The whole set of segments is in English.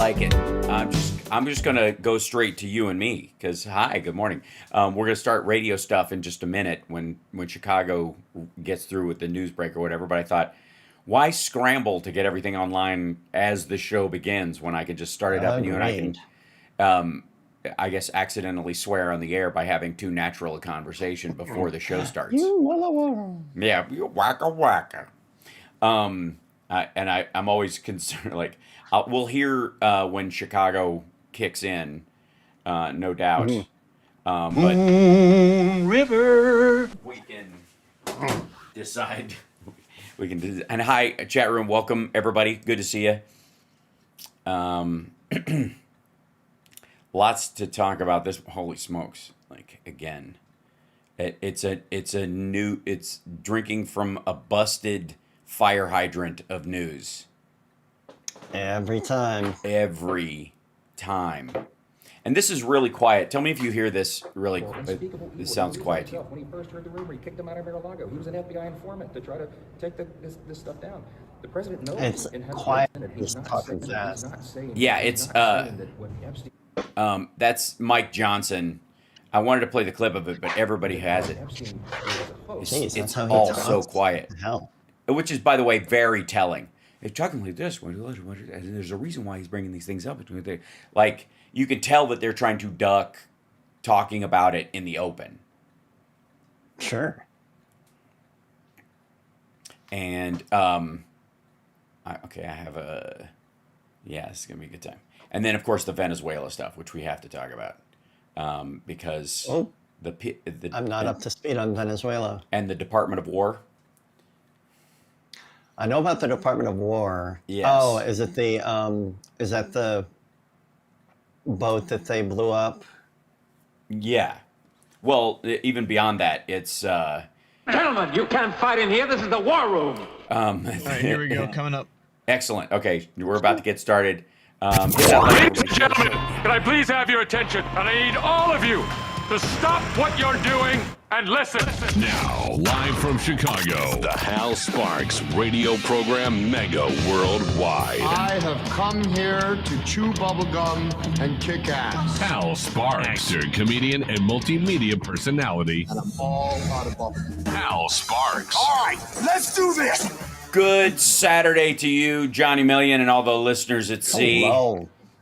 like it. I'm just gonna go straight to you and me because hi, good morning. We're gonna start radio stuff in just a minute when Chicago gets through with the news break or whatever. But I thought, why scramble to get everything online as the show begins when I could just start it up and you and I can, um, I guess, accidentally swear on the air by having too natural a conversation before the show starts. You walla walla. Yeah, you wacka wacka. I'm always concerned. Like, we'll hear when Chicago kicks in, no doubt. But River. we can decide. We can. And hi, chat room. Welcome everybody. Good to see you. Lots to talk about this. Holy smokes! Like again, it's drinking from a busted fire hydrant of news. Every time. Every time. And this is really quiet. Tell me if you hear this really. This sounds quiet to you. When he first heard the rumor, he kicked him out of Mar-a-Lago. He was an FBI informant to try to take this stuff down. The president knows. It's quiet. He's talking fast. Yeah, it's that's Mike Johnson. I wanted to play the clip of it, but everybody has it. It's all so quiet. Hell. Which is, by the way, very telling. If talking like this, there's a reason why he's bringing these things up. Like, you can tell that they're trying to duck talking about it in the open. Sure. And, okay, I have yeah, it's going to be a good time. And then, of course, the Venezuela stuff, which we have to talk about. Because I'm not up to speed on Venezuela. And the Department of War. I know about the Department of War. Yes. Oh, is that the boat that they blew up? Yeah. Well, even beyond that, it's Gentlemen, you can't fight in here. This is the war room. All right, here we go. Coming up. Excellent. Okay, we're about to get started. Ladies and gentlemen, can I please have your attention? And I need all of you to stop what you're doing and listen. Now, live from Chicago, the Hal Sparks radio program Mega Worldwide. I have come here to chew bubblegum and kick ass. Hal Sparks, your comedian and multimedia personality. And I'm all out of bubblegum. Hal Sparks. All right, let's do this. Good Saturday to you, Johnny Million, and all the listeners at sea.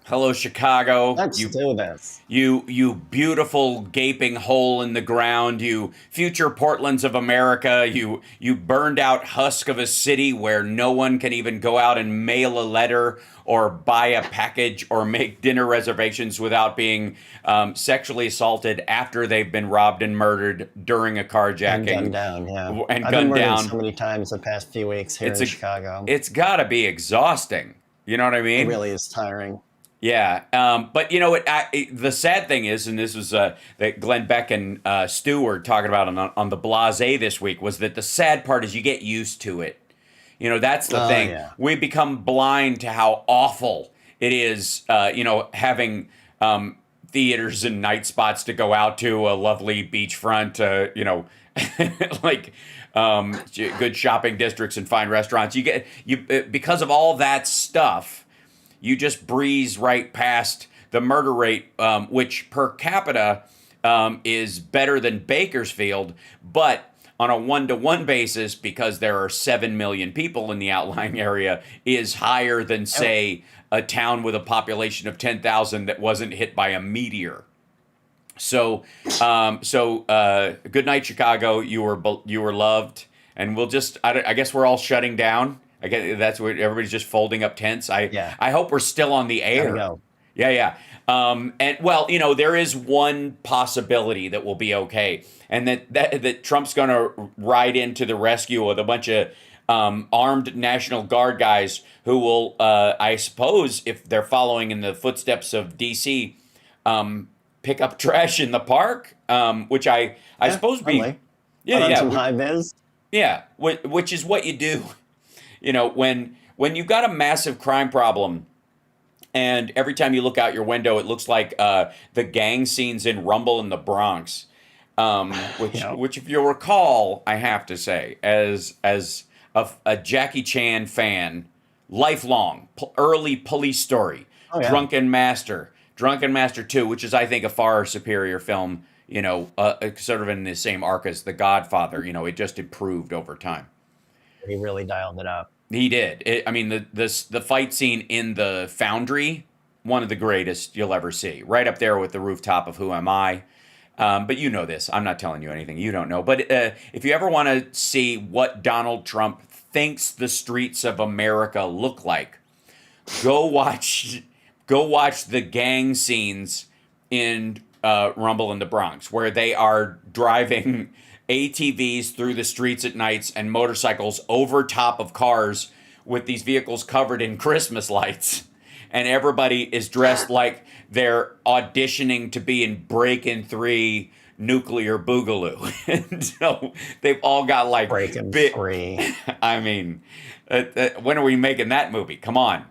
Hello, Chicago. Let's do this. You beautiful gaping hole in the ground. You future Portlands of America. You burned out husk of a city where no one can even go out and mail a letter or buy a package or make dinner reservations without being sexually assaulted after they've been robbed and murdered during a carjacking. And gunned down, yeah. And I've gunned been down so many times the past few weeks here in Chicago. It's got to be exhausting. You know what I mean? It really is tiring. Yeah, but you know what? The sad thing is, and this was that Glenn Beck and Stu were talking about on the Blase this week, was that the sad part is you get used to it. You know, that's the thing. Yeah. We become blind to how awful it is. Having theaters and night spots to go out to, a lovely beachfront. Like good shopping districts and fine restaurants. Because of all that stuff. You just breeze right past the murder rate, which per capita is better than Bakersfield, but on a one-to-one basis, because there are 7 million people in the outlying area, is higher than, say, a town with a population of 10,000 that wasn't hit by a meteor. So, good night, Chicago. You were loved, and we'll just. I guess we're all shutting down. I guess that's what everybody's just folding up tents. I hope we're still on the air. Yeah. And well, there is one possibility that will be okay, and that Trump's going to ride into the rescue with a bunch of armed National Guard guys who will, I suppose, if they're following in the footsteps of D.C., pick up trash in the park, which I suppose be some high vis. Yeah, which is what you do. When you've got a massive crime problem, and every time you look out your window, it looks like the gang scenes in Rumble in the Bronx, which, if you'll recall, I have to say, as a Jackie Chan fan, lifelong, early Police Story, Oh, yeah. Drunken Master 2, which is, I think, a far superior film, sort of in the same arc as The Godfather. It just improved over time. He really dialed it up. He did. The fight scene in the Foundry, one of the greatest you'll ever see. Right up there with the rooftop of Who Am I? But you know this. I'm not telling you anything you don't know. But if you ever want to see what Donald Trump thinks the streets of America look like, go watch the gang scenes in Rumble in the Bronx, where they are driving ATVs through the streets at nights and motorcycles over top of cars with these vehicles covered in Christmas lights. And everybody is dressed like they're auditioning to be in Breakin' 3 Nuclear Boogaloo. And so they've all got like Breakin' 3. I mean, when are we making that movie? Come on.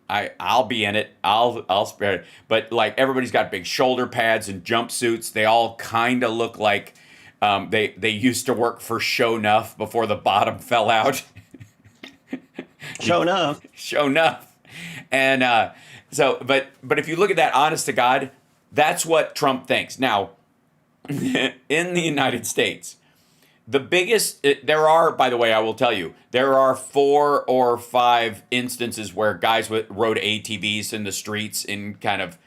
I'll be in it. I'll spare it. But like everybody's got big shoulder pads and jumpsuits. They all kind of look like they used to work for Show Nuff before the bottom fell out. Show enough. And but if you look at that, honest to God, that's what Trump thinks. Now, in the United States, the biggest, there are, by the way, I will tell you, there are 4 or 5 instances where guys rode ATVs in the streets in kind of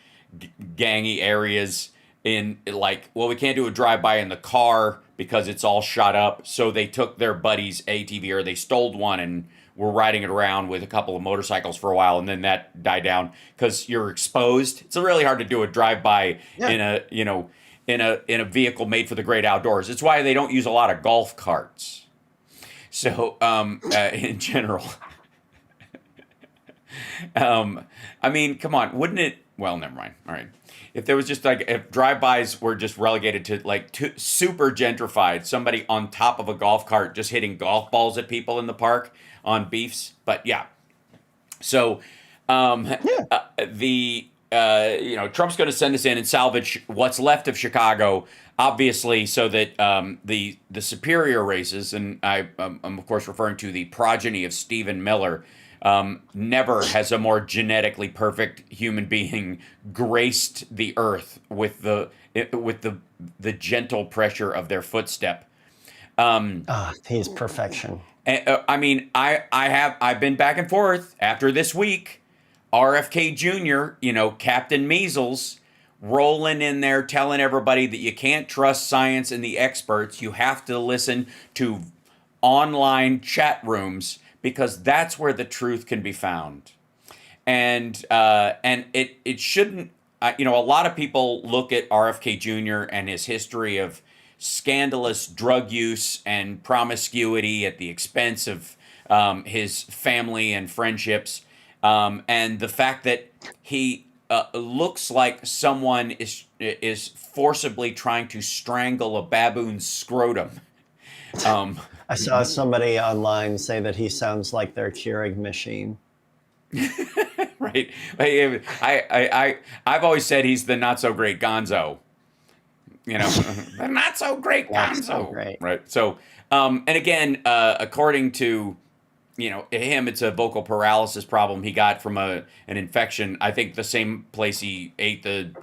gangy areas in like, well, we can't do a drive-by in the car because it's all shot up. So they took their buddy's ATV, or they stole one and were riding it around with a couple of motorcycles for a while, and then that died down because you're exposed. It's really hard to do a drive-by in a vehicle made for the great outdoors. It's why they don't use a lot of golf carts. So in general, I mean, come on, wouldn't it? Well, never mind. All right. If there was just like, if drive-bys were just relegated to like super gentrified, somebody on top of a golf cart just hitting golf balls at people in the park on beefs. But yeah. So Trump's going to send us in and salvage what's left of Chicago, obviously, so that the superior races, and I'm of course referring to the progeny of Stephen Miller, never has a more genetically perfect human being graced the earth with the gentle pressure of their footstep. He's perfection. I mean, I've been back and forth after this week. RFK Jr., Captain Measles, rolling in there telling everybody that you can't trust science and the experts. You have to listen to online chat rooms, because that's where the truth can be found. And it shouldn't, a lot of people look at RFK Jr. and his history of scandalous drug use and promiscuity at the expense of his family and friendships. And the fact that he looks like someone is forcibly trying to strangle a baboon's scrotum. I saw somebody online say that he sounds like their Keurig machine. Right. I've always said he's the not so great Gonzo. The not so great Gonzo. So great. Right. So, and again, according to him, it's a vocal paralysis problem he got from an infection. I think the same place he ate the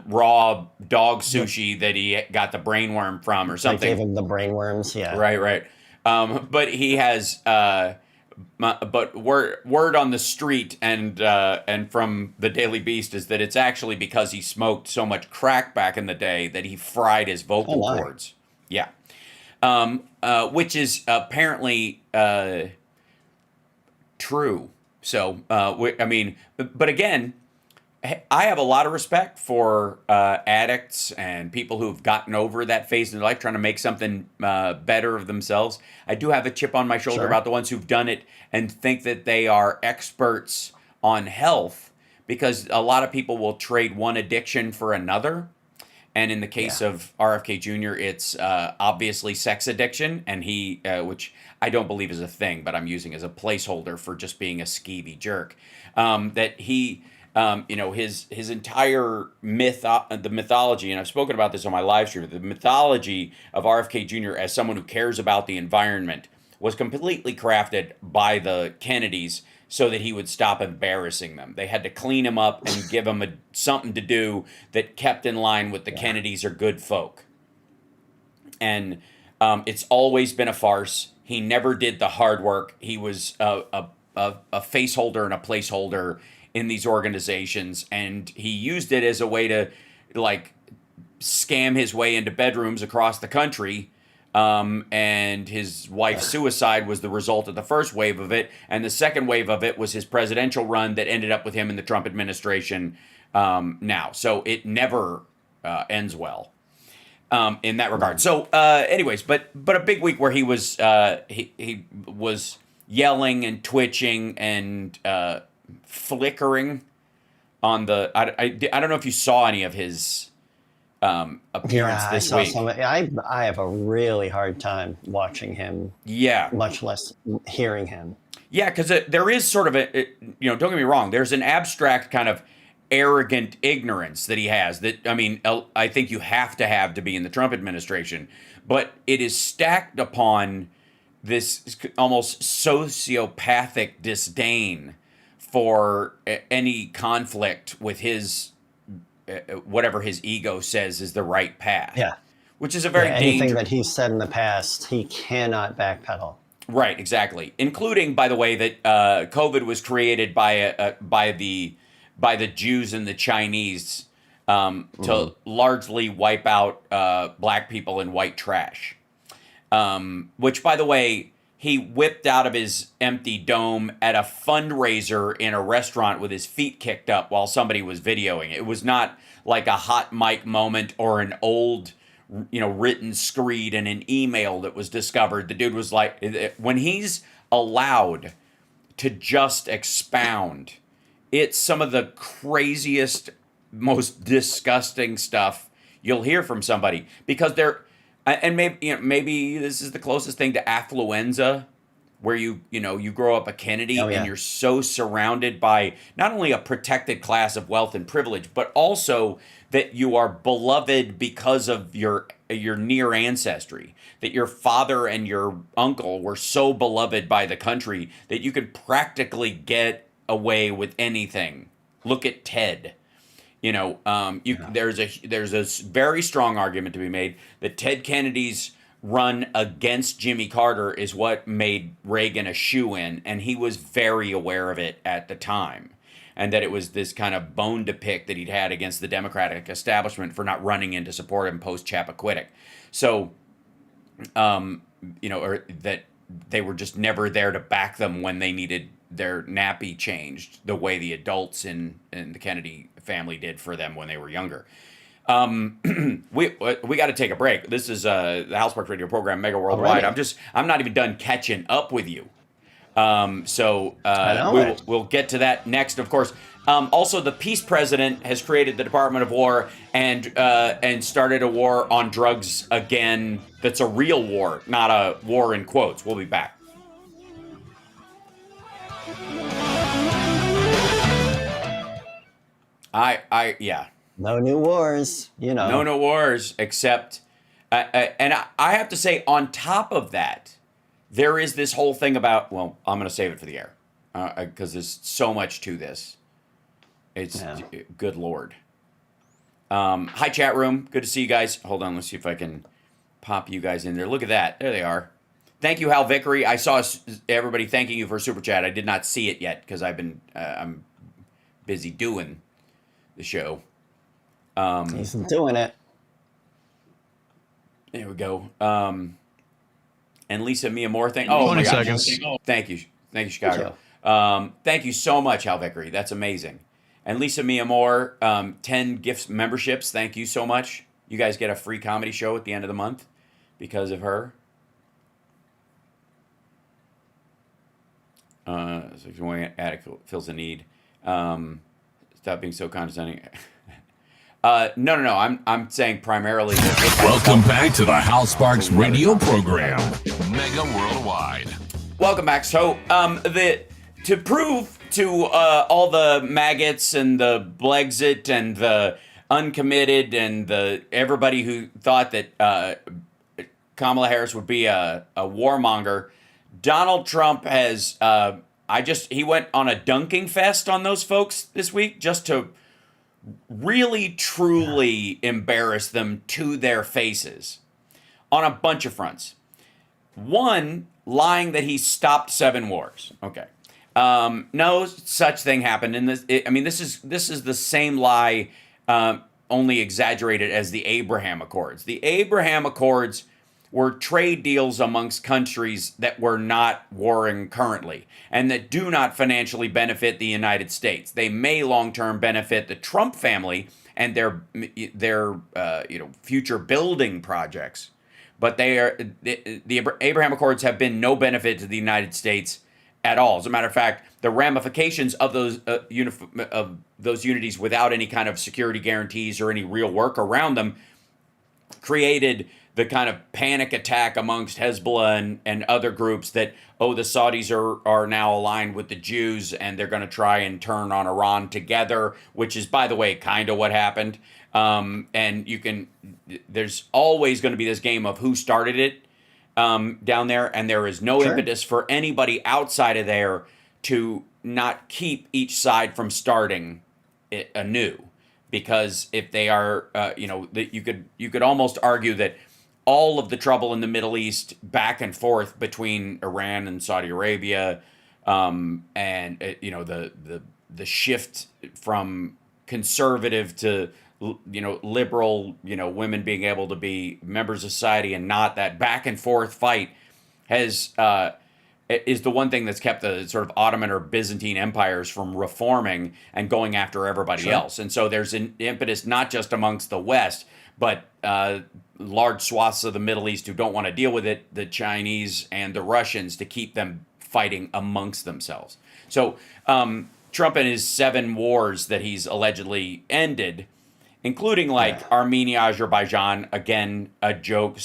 raw dog sushi that he got the brainworm from, or something. They gave him the brainworms, yeah. Right. But he has, but word on the street and from the Daily Beast is that it's actually because he smoked so much crack back in the day that he fried his vocal cords. Yeah. Which is apparently true. So, but again, I have a lot of respect for addicts and people who've gotten over that phase in their life, trying to make something better of themselves. I do have a chip on my shoulder about the ones who've done it and think that they are experts on health, because a lot of people will trade one addiction for another. And in the case of RFK Jr., it's obviously sex addiction, and he, which I don't believe is a thing, but I'm using as a placeholder for just being a skeevy jerk, that he... his entire the mythology, and I've spoken about this on my live stream, the mythology of RFK Jr. as someone who cares about the environment was completely crafted by the Kennedys so that he would stop embarrassing them. They had to clean him up and give him something to do that kept in line with the Kennedys are good folk. And it's always been a farce. He never did the hard work. He was a face holder and a placeholder in these organizations, and he used it as a way to like scam his way into bedrooms across the country. And his wife's suicide was the result of the first wave of it, and the second wave of it was his presidential run that ended up with him in the Trump administration now. So it never ends well in that regard. So anyways, but a big week where he was yelling and twitching and flickering on the. I don't know if you saw any of his appearance this week. I have a really hard time watching him. Yeah, much less hearing him. Yeah, because there is sort of a don't get me wrong. There's an abstract kind of arrogant ignorance that he has. That I mean, I think you have to be in the Trump administration, but it is stacked upon this almost sociopathic disdain for any conflict with his whatever his ego says is the right path. Yeah. Which is a very anything that he's said in the past, he cannot backpedal. Right, exactly. Including, by the way, that COVID was created by the Jews and the Chinese to largely wipe out black people in white trash. Which, by the way, he whipped out of his empty dome at a fundraiser in a restaurant with his feet kicked up while somebody was videoing. It was not like a hot mic moment or an old, written screed in an email that was discovered. The dude was like, when he's allowed to just expound, it's some of the craziest, most disgusting stuff you'll hear from somebody, because they're. And maybe this is the closest thing to affluenza, where you grow up a Kennedy and you're so surrounded by not only a protected class of wealth and privilege, but also that you are beloved because of your near ancestry, that your father and your uncle were so beloved by the country that you could practically get away with anything. Look at Ted. There's a very strong argument to be made that Ted Kennedy's run against Jimmy Carter is what made Reagan a shoo-in, and he was very aware of it at the time, and that it was this kind of bone to pick that he'd had against the Democratic establishment for not running in to support him post-Chappaquiddick. So, or that they were just never there to back them when they needed their nappy changed the way the adults in the Kennedy family did for them when they were younger. We got to take a break. This is the Hal Sparks radio program, Mega Worldwide. I'm not even done catching up with you. We'll get to that next, of course. Also, the peace president has created the Department of War and started a war on drugs again. That's a real war, not a war in quotes. We'll be back. Yeah. No new wars, No new wars, except, and I have to say, on top of that, there is this whole thing about, well, I'm going to save it for the air, because there's so much to this. It's, good Lord. Hi, chat room. Good to see you guys. Hold on, let's see if I can pop you guys in there. Look at that. There they are. Thank you, Hal Vickery. I saw everybody thanking you for Super Chat. I did not see it yet, because I'm busy doing the show. He's doing it. There we go. And Lisa Mia Moore thing. Oh, 20 seconds. Thank you, Chicago. Thank you so much, Hal Vickery. That's amazing. And Lisa Mia Moore, 10 gifts memberships. Thank you so much. You guys get a free comedy show at the end of the month because of her. So if you want to add, fills a need. Stop being so condescending. No. I'm saying primarily. Welcome back to the Hal Sparks radio program, Mega Worldwide. Welcome back. So, to prove to all the maggots and the Blexit and the uncommitted and the everybody who thought that Kamala Harris would be a warmonger, Donald Trump has, he went on a dunking fest on those folks this week just to really truly embarrass them to their faces on a bunch of fronts. One, lying that he stopped 7 wars. Okay. No such thing happened in this. This is the same lie, only exaggerated as the Abraham Accords. The Abraham Accords were trade deals amongst countries that were not warring currently and that do not financially benefit the United States. They may long-term benefit the Trump family and their future building projects, but the Abraham Accords have been no benefit to the United States at all. As a matter of fact, the ramifications of those unities without any kind of security guarantees or any real work around them created the kind of panic attack amongst Hezbollah and other groups that, the Saudis are now aligned with the Jews and they're going to try and turn on Iran together, which is, by the way, kind of what happened. And there's always going to be this game of who started it down there, and there is no impetus for anybody outside of there to not keep each side from starting it anew. Because if they are, you could almost argue that all of the trouble in the Middle East back and forth between Iran and Saudi Arabia, and the shift from conservative to liberal, women being able to be members of society and not, that back and forth fight is the one thing that's kept the sort of Ottoman or Byzantine empires from reforming and going after everybody else. And so there's an impetus not just amongst the West, but large swaths of the Middle East who don't want to deal with it, the Chinese and the Russians, to keep them fighting amongst themselves. So Trump and his 7 wars that he's allegedly ended, including Armenia, Azerbaijan, again, a joke,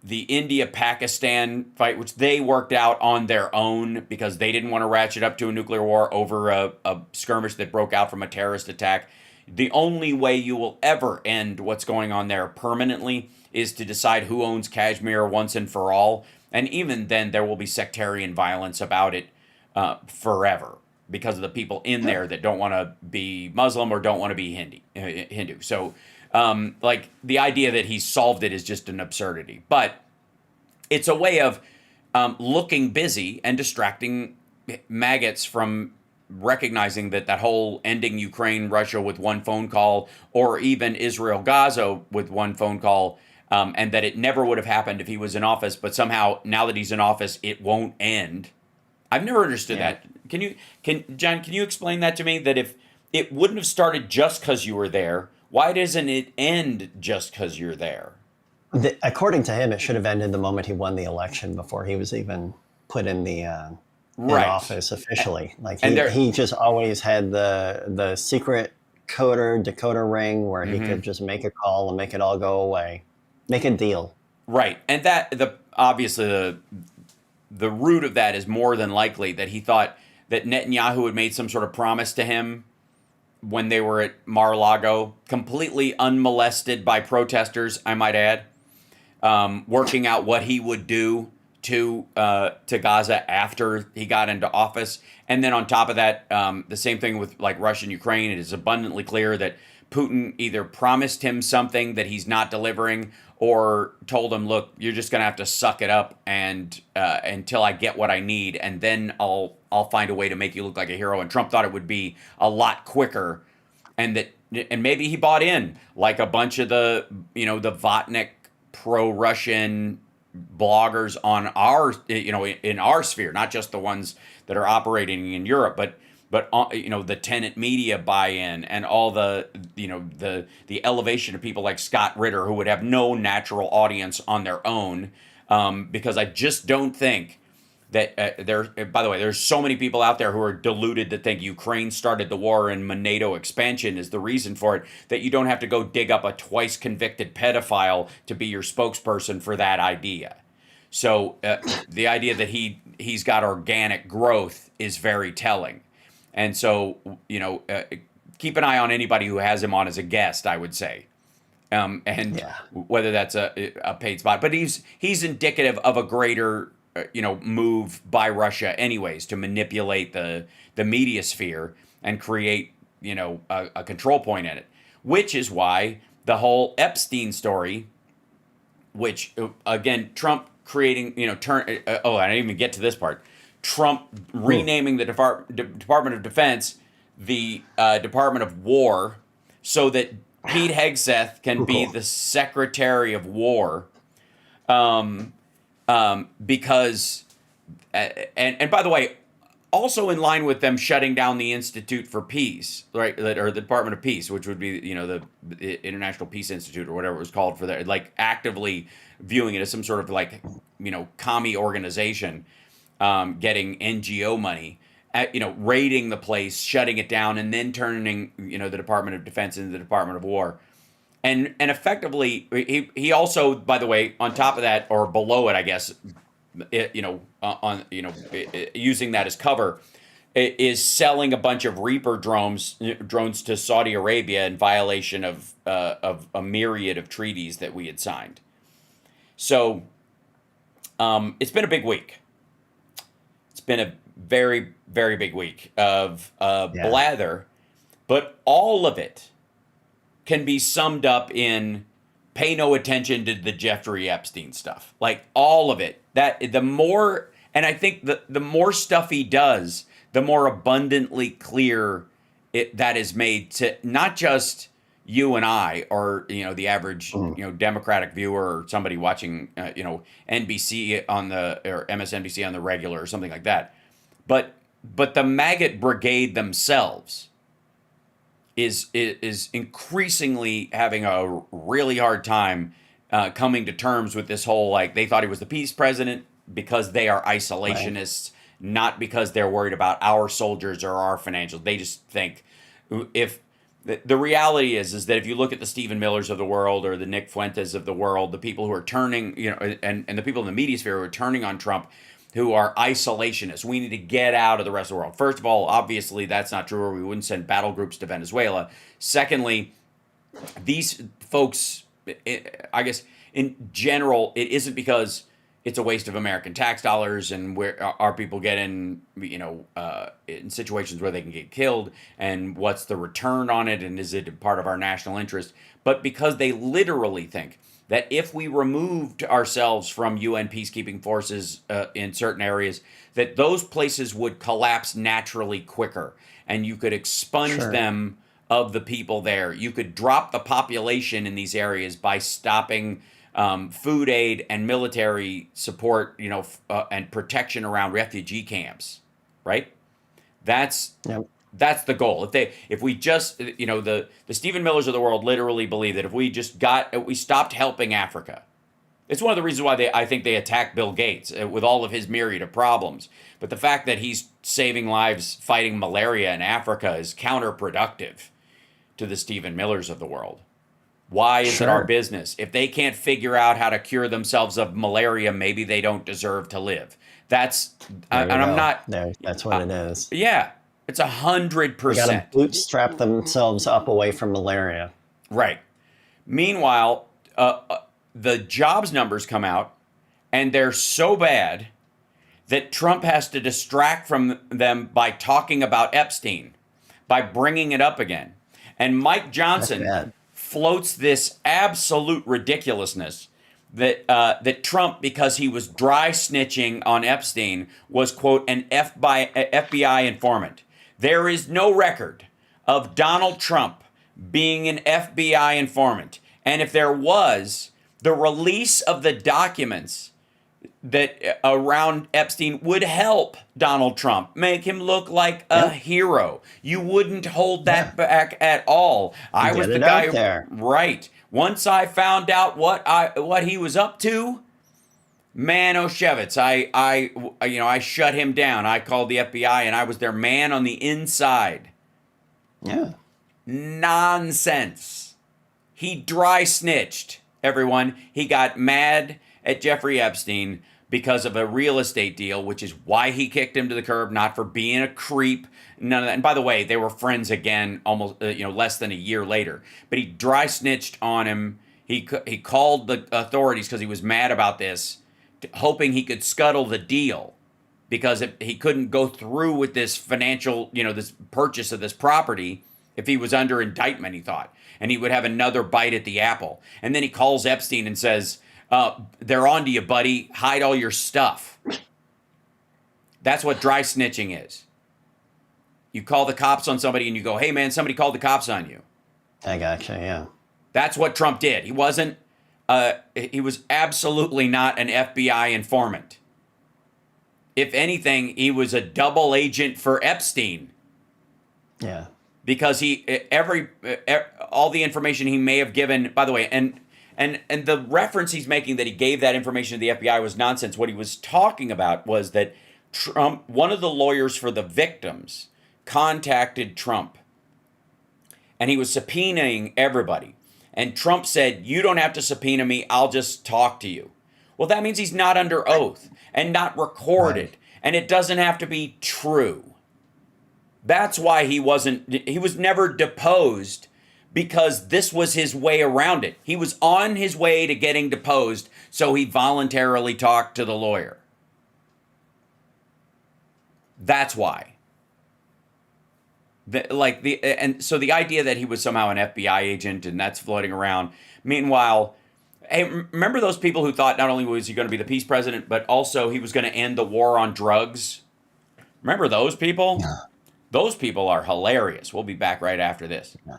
the India-Pakistan fight, which they worked out on their own because they didn't want to ratchet up to a nuclear war over a skirmish that broke out from a terrorist attack. The only way you will ever end what's going on there permanently is to decide who owns Kashmir once and for all. And even then, there will be sectarian violence about it forever because of the people in there that don't want to be Muslim or don't want to be Hindu. So, the idea that he solved it is just an absurdity. But it's a way of looking busy and distracting maggots from recognizing that whole ending Ukraine, Russia with one phone call, or even Israel, Gaza with one phone call, and that it never would have happened if he was in office, but somehow now that he's in office, it won't end. I've never understood that. John, can you explain that to me? That if it wouldn't have started just because you were there, why doesn't it end just because you're there? According to him, it should have ended the moment he won the election before he was even put in the in office officially. He just always had the secret decoder ring where he could just make a call and make it all go away, make a deal. Right, and obviously the root of that is more than likely that he thought that Netanyahu had made some sort of promise to him when they were at Mar-a-Lago, completely unmolested by protesters, I might add, working out what he would do to Gaza after he got into office. And then on top of that, the same thing with Russia and Ukraine. It is abundantly clear that Putin either promised him something that he's not delivering or told him, look, you're just going to have to suck it up and until I get what I need, and then I'll find a way to make you look like a hero. And Trump thought it would be a lot quicker, and maybe he bought in, like a bunch of the Vatnik pro-Russian bloggers on our in our sphere, not just the ones that are operating in Europe, but the tenant media buy-in and all the elevation of people like Scott Ritter, who would have no natural audience on their own, because I just don't think that by the way, there's so many people out there who are deluded that think Ukraine started the war and NATO expansion is the reason for it, that you don't have to go dig up a twice convicted pedophile to be your spokesperson for that idea. So the idea that he's got organic growth is very telling. And so, keep an eye on anybody who has him on as a guest, I would say. Whether that's a paid spot. But he's indicative of a greater move by Russia anyways to manipulate the media sphere and create, a control point in it, which is why the whole Epstein story, which again, Trump creating, I didn't even get to this part. Trump renaming the Department of Defense the Department of War so that Pete Hegseth can be the Secretary of War, because, and by the way, also in line with them shutting down the Institute for Peace, right, or the Department of Peace, which would be, the International Peace Institute or whatever it was called for that, like actively viewing it as some sort of like, commie organization, getting NGO money. Raiding the place, shutting it down, and then turning, the Department of Defense into the Department of War. And effectively, he also, by the way, on top of that, or below it, I guess, using that as cover, is selling a bunch of Reaper drones to Saudi Arabia in violation of a myriad of treaties that we had signed. So it's been a big week. It's been a very, very big week of blather, but all of it can be summed up in pay no attention to the Jeffrey Epstein stuff. Like all of it. That the more, and I think the more stuff he does, the more abundantly clear that is made to not just you and I, or the average Democratic viewer, or somebody watching NBC or MSNBC on the regular or something like that. But the maggot brigade themselves is increasingly having a really hard time coming to terms with this whole, like, they thought he was the peace president because they are isolationists, not because they're worried about our soldiers or our financials. They just think if the reality is that if you look at the Stephen Millers of the world or the Nick Fuentes of the world, the people who are turning, and the people in the media sphere who are turning on Trump, who are isolationists. We need to get out of the rest of the world. First of all, obviously that's not true, or we wouldn't send battle groups to Venezuela. Secondly, these folks, I guess in general, it isn't because it's a waste of American tax dollars and where our people get in, in situations where they can get killed, and what's the return on it, and is it part of our national interest, but because they literally think that if we removed ourselves from UN peacekeeping forces in certain areas, that those places would collapse naturally quicker, and you could expunge them of the people there. You could drop the population in these areas by stopping food aid and military support, and protection around refugee camps, right? That's the goal. If we just, the Stephen Millers of the world literally believe that if we stopped helping Africa, it's one of the reasons why I think they attacked Bill Gates with all of his myriad of problems. But the fact that he's saving lives fighting malaria in Africa is counterproductive to the Stephen Millers of the world. Why is it our business? If they can't figure out how to cure themselves of malaria, maybe they don't deserve to live. That's what it is. Yeah. It's 100%. They got to bootstrap themselves up away from malaria. Right. Meanwhile, the jobs numbers come out, and they're so bad that Trump has to distract from them by talking about Epstein, by bringing it up again. And Mike Johnson floats this absolute ridiculousness that Trump, because he was dry snitching on Epstein, was, quote, an FBI informant. There is no record of Donald Trump being an FBI informant. And if there was, the release of the documents that around Epstein would help Donald Trump, make him look like a hero. You wouldn't hold that back at all. I was the guy there. Right. Once I found out what he was up to, man, Oshevitz, I shut him down. I called the FBI, and I was their man on the inside. Yeah. Nonsense. He dry snitched, everyone. He got mad at Jeffrey Epstein because of a real estate deal, which is why he kicked him to the curb, not for being a creep. None of that. And by the way, they were friends again almost less than a year later. But he dry snitched on him. He called the authorities because he was mad about this hoping he could scuttle the deal because if he couldn't go through with this financial, this purchase of this property if he was under indictment, he thought, and he would have another bite at the apple. And then he calls Epstein and says, they're on to you, buddy. Hide all your stuff. That's what dry snitching is. You call the cops on somebody and you go, hey, man, somebody called the cops on you. I gotcha, yeah. That's what Trump did. He wasn't, he was absolutely not an FBI informant. If anything, he was a double agent for Epstein. Yeah. Because all the information he may have given, by the way, and the reference he's making that he gave that information to the FBI was nonsense. What he was talking about was that Trump, one of the lawyers for the victims, contacted Trump. And he was subpoenaing everybody. And Trump said, you don't have to subpoena me, I'll just talk to you. Well, that means he's not under oath and not recorded. Right. And it doesn't have to be true. That's why he was never deposed, because this was his way around it. He was on his way to getting deposed, so he voluntarily talked to the lawyer. That's why. And so the idea that he was somehow an FBI agent and that's floating around. Meanwhile, hey, remember those people who thought not only was he going to be the peace president, but also he was going to end the war on drugs? Remember those people? Yeah. Those people are hilarious. We'll be back right after this. Yeah.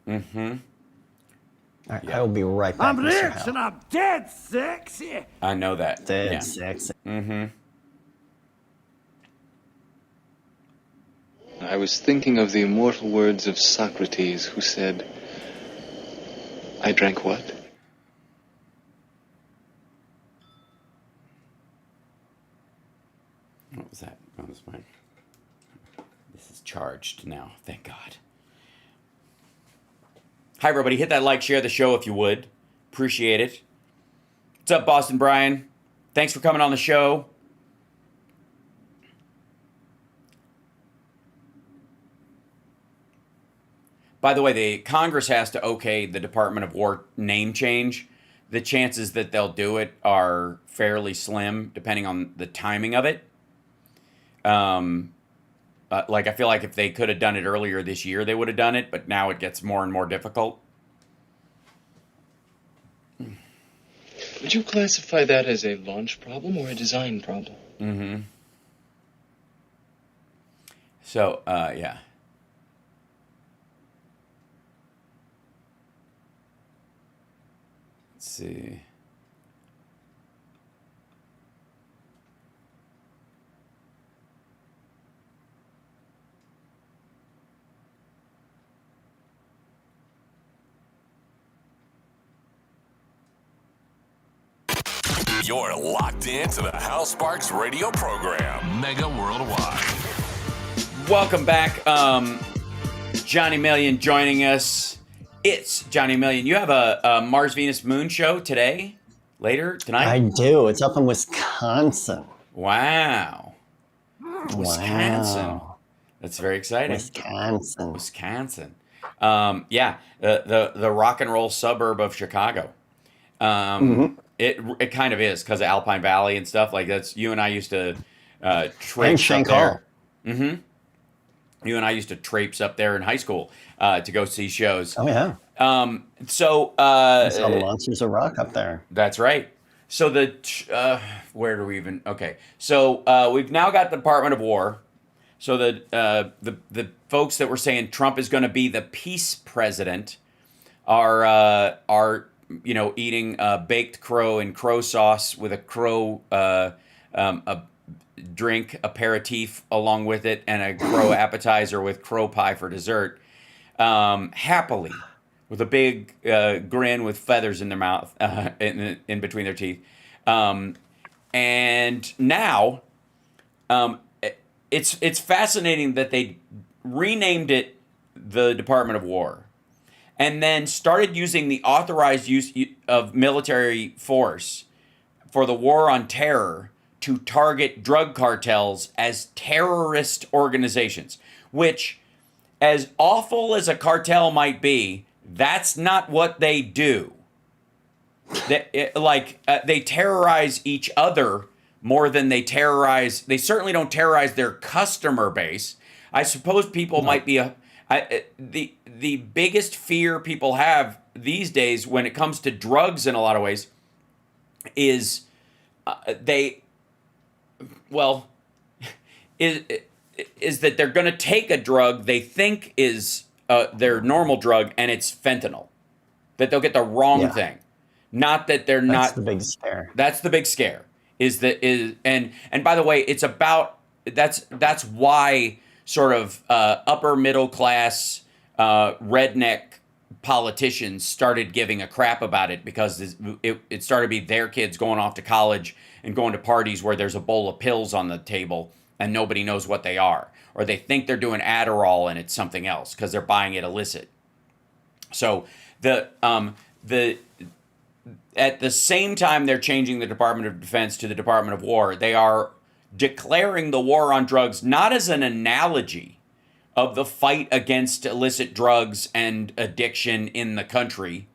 Mm-hmm. All right, I will be right back. I'm rich and I'm dead sexy. I know that. Dead sexy. Mm-hmm. I was thinking of the immortal words of Socrates, who said, I drank what? What was that? Oh, this mic. This is charged now. Thank God. Hi, everybody. Hit that like, share the show if you would. Appreciate it. What's up, Boston Brian? Thanks for coming on the show. By the way, the Congress has to okay the Department of War name change. The chances that they'll do it are fairly slim, depending on the timing of it. I feel like if they could have done it earlier this year, they would have done it, but now it gets more and more difficult. Would you classify that as a launch problem or a design problem? Mm-hmm. So, yeah. Let's see. You're locked into the Hal Sparks radio program, Mega Worldwide. Welcome back. Johnny Million joining us. It's Johnny Million. You have a Mars, Venus, Moon show today? Later? Tonight? I do. It's up in Wisconsin. Wow. Wisconsin. Wow. That's very exciting. Wisconsin. Yeah, the rock and roll suburb of Chicago. Mm-hmm. It kind of is because of Alpine Valley and stuff like that's. You and I used to traipse up there. Mm-hmm. You and I used to traipse up there in high school to go see shows. Oh yeah. So I saw the Monsters of Rock up there. That's right. So where do we even? Okay. So we've now got the Department of War. So the folks that were saying Trump is going to be the peace president are eating baked crow and crow sauce with a crow a drink aperitif along with it and a crow appetizer with crow pie for dessert, happily with a big grin with feathers in their mouth in between their teeth, and now it's fascinating that they renamed it the Department of War. And then started using the authorized use of military force for the war on terror to target drug cartels as terrorist organizations, which, as awful as a cartel might be, That's not what they do. They terrorize each other more than they certainly don't terrorize their customer base. I suppose people might be the biggest fear people have these days when it comes to drugs in a lot of ways is is that they're going to take a drug they think is their normal drug, and it's fentanyl. That they'll get the wrong thing. Not that they're not. That's the big scare. That's the big scare. And by the way, it's about that's why sort of upper middle class redneck politicians started giving a crap about it, because it started to be their kids going off to college and going to parties where there's a bowl of pills on the table and nobody knows what they are, or they think they're doing Adderall and it's something else because they're buying it illicit. So at the same time they're changing the Department of Defense to the Department of War, they are declaring the war on drugs not as an analogy of the fight against illicit drugs and addiction in the country,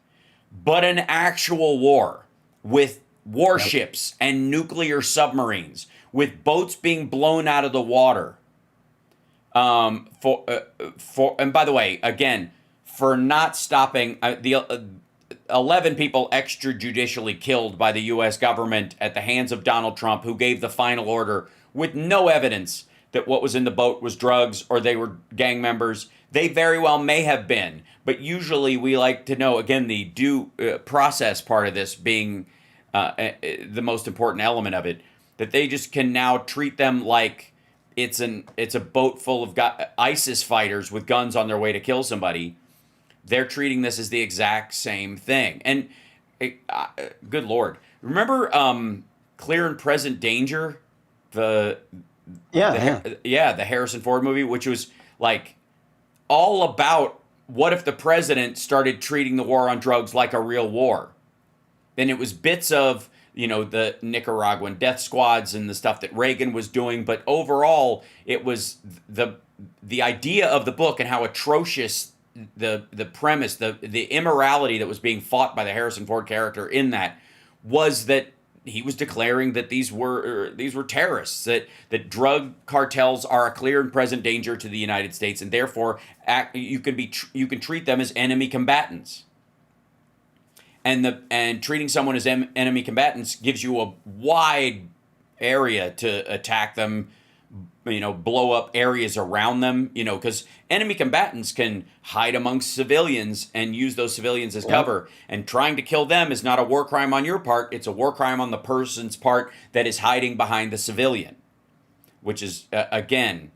but an actual war with warships and nuclear submarines, with boats being blown out of the water. And by the way, again, for not stopping the 11 people extrajudicially killed by the U.S. government at the hands of Donald Trump, who gave the final order with no evidence that what was in the boat was drugs or they were gang members. They very well may have been, but usually we like to know, again, the due process part of this being the most important element of it, that they just can now treat them like it's a boat full of ISIS fighters with guns on their way to kill somebody. They're treating this as the exact same thing. And good Lord, remember Clear and Present Danger, the Harrison Ford movie, which was like all about what if the president started treating the war on drugs like a real war. Then it was bits of, the Nicaraguan death squads and the stuff that Reagan was doing, but overall it was the idea of the book and how atrocious the premise, the immorality that was being fought by the Harrison Ford character in that was that he was declaring that these were terrorists, that drug cartels are a clear and present danger to the United States, and therefore you can treat them as enemy combatants. And treating someone as enemy combatants gives you a wide area to attack them, blow up areas around them, because enemy combatants can hide amongst civilians and use those civilians as cover. And trying to kill them is not a war crime on your part. It's a war crime on the person's part that is hiding behind the civilian, which is, again,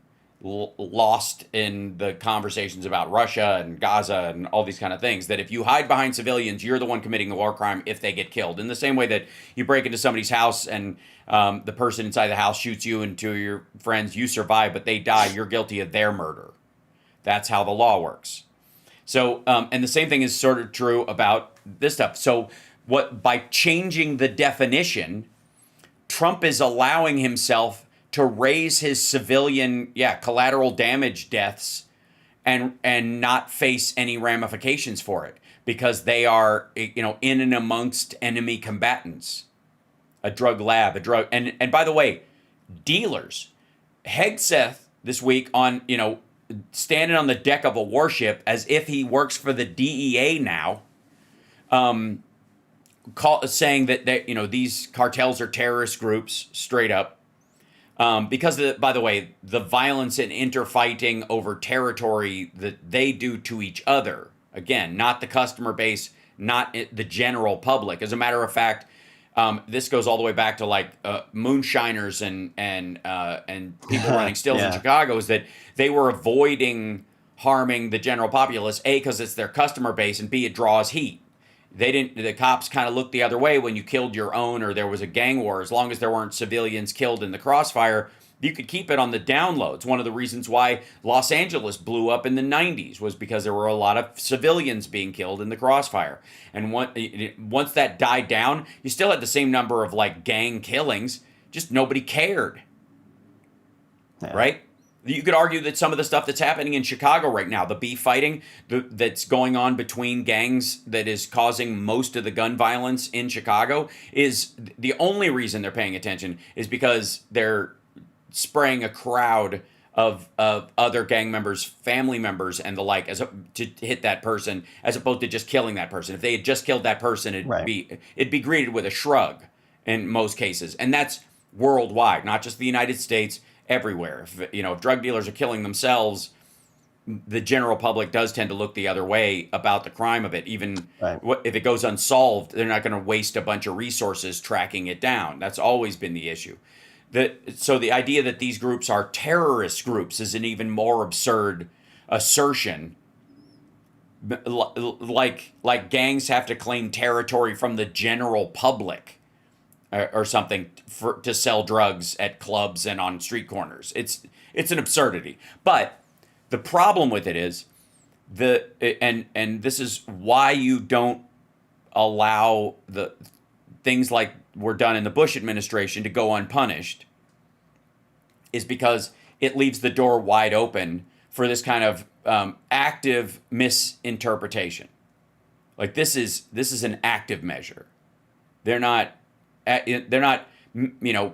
lost in the conversations about Russia and Gaza and all these kind of things, that if you hide behind civilians, you're the one committing the war crime if they get killed. In the same way that you break into somebody's house and the person inside the house shoots you and two of your friends, you survive, but they die, you're guilty of their murder. That's how the law works. So, and the same thing is sort of true about this stuff. So by changing the definition, Trump is allowing himself to raise his civilian, collateral damage deaths and not face any ramifications for it, because they are, in and amongst enemy combatants. A drug lab, and by the way, dealers. Hegseth this week on, standing on the deck of a warship as if he works for the DEA now, saying that these cartels are terrorist groups, straight up. Because, by the way, the violence and interfighting over territory that they do to each other, again, not the customer base, not the general public. As a matter of fact, this goes all the way back to like moonshiners and people running stills in Chicago, is that they were avoiding harming the general populace, A, because it's their customer base, and B, it draws heat. The cops kind of looked the other way when you killed your own or there was a gang war. As long as there weren't civilians killed in the crossfire, you could keep it on the down low. It's one of the reasons why Los Angeles blew up in the 90s, was because there were a lot of civilians being killed in the crossfire. And once that died down, you still had the same number of like gang killings, just nobody cared. Yeah. Right? You could argue that some of the stuff that's happening in Chicago right now, the beef fighting that's going on between gangs that is causing most of the gun violence in Chicago, is the only reason they're paying attention is because they're spraying a crowd of other gang members, family members, and the like, to hit that person, as opposed to just killing that person. If they had just killed that person, it'd be greeted with a shrug in most cases, and that's worldwide, not just the United States. Everywhere. If drug dealers are killing themselves, the general public does tend to look the other way about the crime of it. Even if it goes unsolved, they're not going to waste a bunch of resources tracking it down. That's always been the issue. So the idea that these groups are terrorist groups is an even more absurd assertion. Like gangs have to claim territory from the general public or something to sell drugs at clubs and on street corners. It's an absurdity. But the problem with it is and this is why you don't allow the things like were done in the Bush administration to go unpunished, is because it leaves the door wide open for this kind of active misinterpretation. Like this is an active measure. They're not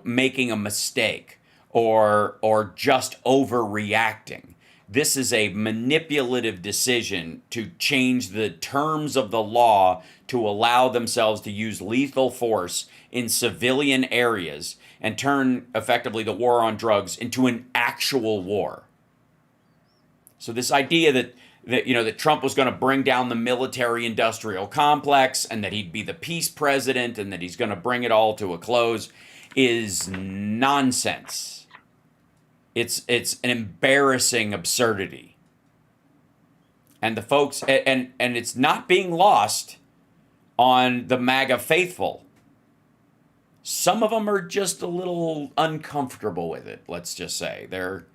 making a mistake or just overreacting. This is a manipulative decision to change the terms of the law to allow themselves to use lethal force in civilian areas and turn effectively the war on drugs into an actual war. So this idea that Trump was going to bring down the military-industrial complex and that he'd be the peace president and that he's going to bring it all to a close is nonsense. It's an embarrassing absurdity. And the folks, and it's not being lost on the MAGA faithful. Some of them are just a little uncomfortable with it, let's just say. They're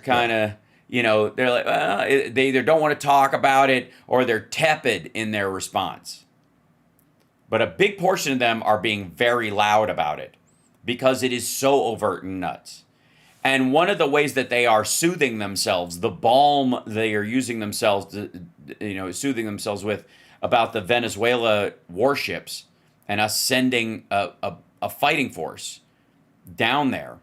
kind of... they're like, they either don't want to talk about it or they're tepid in their response. But a big portion of them are being very loud about it because it is so overt and nuts. And one of the ways that they are soothing themselves, the balm they are using themselves to, soothing themselves with about the Venezuela warships and us sending a fighting force down there,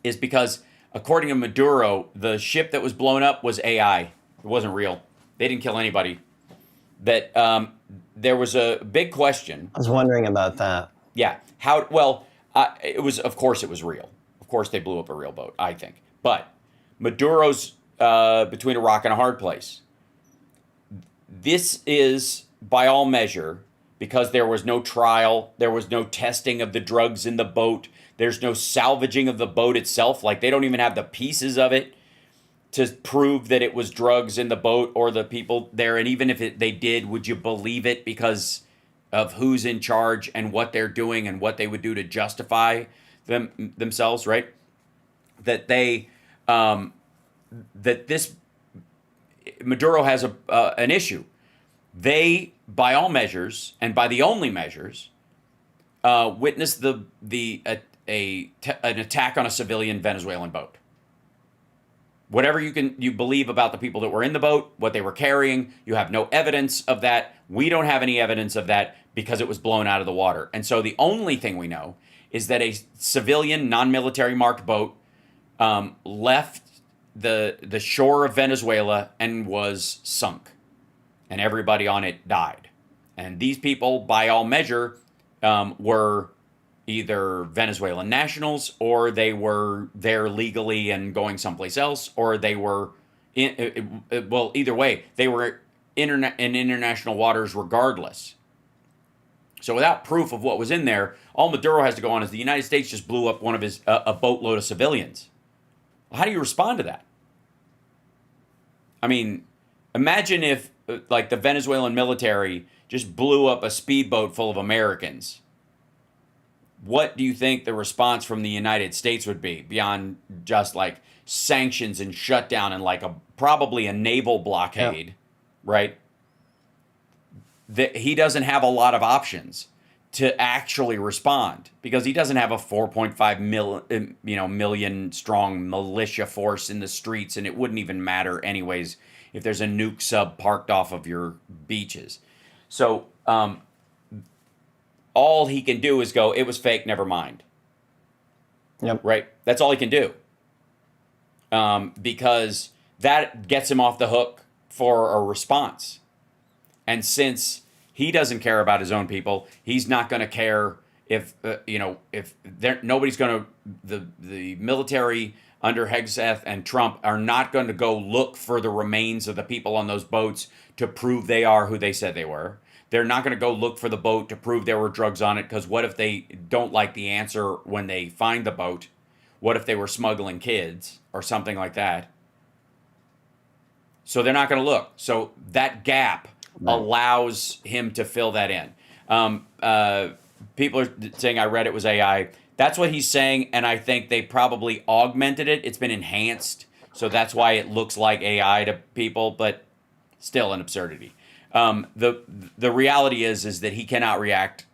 is because, according to Maduro, the ship that was blown up was AI. It wasn't real. They didn't kill anybody. That there was a big question. I was wondering about that. Yeah. How? Well, it was. Of course, it was real. Of course, they blew up a real boat, I think. But Maduro's between a rock and a hard place. This is, by all measure, because there was no trial, there was no testing of the drugs in the boat, there's no salvaging of the boat itself. Like, they don't even have the pieces of it to prove that it was drugs in the boat or the people there. And even if they did, would you believe it because of who's in charge and what they're doing and what they would do to justify themselves, right? That this Maduro has an issue. They, by all measures, and by the only measures, witnessed an attack on a civilian Venezuelan boat. Whatever you believe about the people that were in the boat, what they were carrying, you have no evidence of that. We don't have any evidence of that because it was blown out of the water. And so the only thing we know is that a civilian, non-military marked boat left the shore of Venezuela and was sunk. And everybody on it died. And these people, by all measure, were either Venezuelan nationals, or they were there legally and going someplace else, or they were, either way, they were in international waters regardless. So without proof of what was in there, all Maduro has to go on is the United States just blew up one of his a boatload of civilians. Well, how do you respond to that? I mean, imagine if like the Venezuelan military just blew up a speedboat full of Americans. What do you think the response from the United States would be beyond just like sanctions and shutdown and like probably a naval blockade, right? That he doesn't have a lot of options. to actually respond, because he doesn't have a 4.5 million strong militia force in the streets, and it wouldn't even matter anyways if there's a nuke sub parked off of your beaches. So all he can do is go, it was fake, never mind. Yep. Right? That's all he can do. Because that gets him off the hook for a response. And since he doesn't care about his own people, he's not going to care if nobody's going to, the military under Hegseth and Trump are not going to go look for the remains of the people on those boats to prove they are who they said they were. They're not going to go look for the boat to prove there were drugs on it, because what if they don't like the answer when they find the boat? What if they were smuggling kids or something like that? So they're not going to look. So that gap allows him to fill that in. People are saying, I read it was AI. That's what he's saying, and I think they probably augmented it. It's been enhanced, so that's why it looks like AI to people, but still an absurdity. The reality is that he cannot react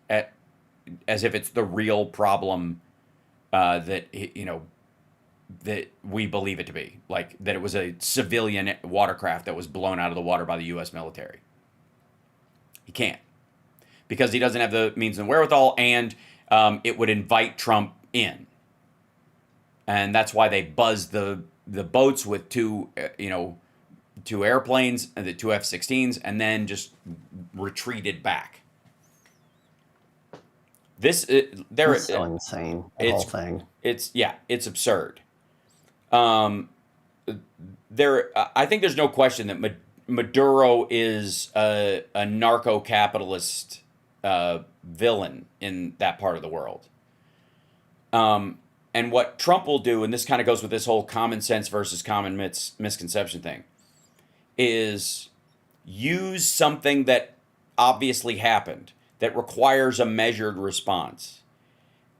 as if it's the real problem that we believe it to be, like that it was a civilian watercraft that was blown out of the water by the U.S. military. He can't, because he doesn't have the means and wherewithal, and it would invite Trump in, and that's why they buzzed the boats with two airplanes, the two F-16s, and then just retreated back. It's so insane. The whole thing. It's absurd. I think there's no question that Maduro is a narco-capitalist villain in that part of the world. And what Trump will do, and this kind of goes with this whole common sense versus common misconception thing, is use something that obviously happened, that requires a measured response,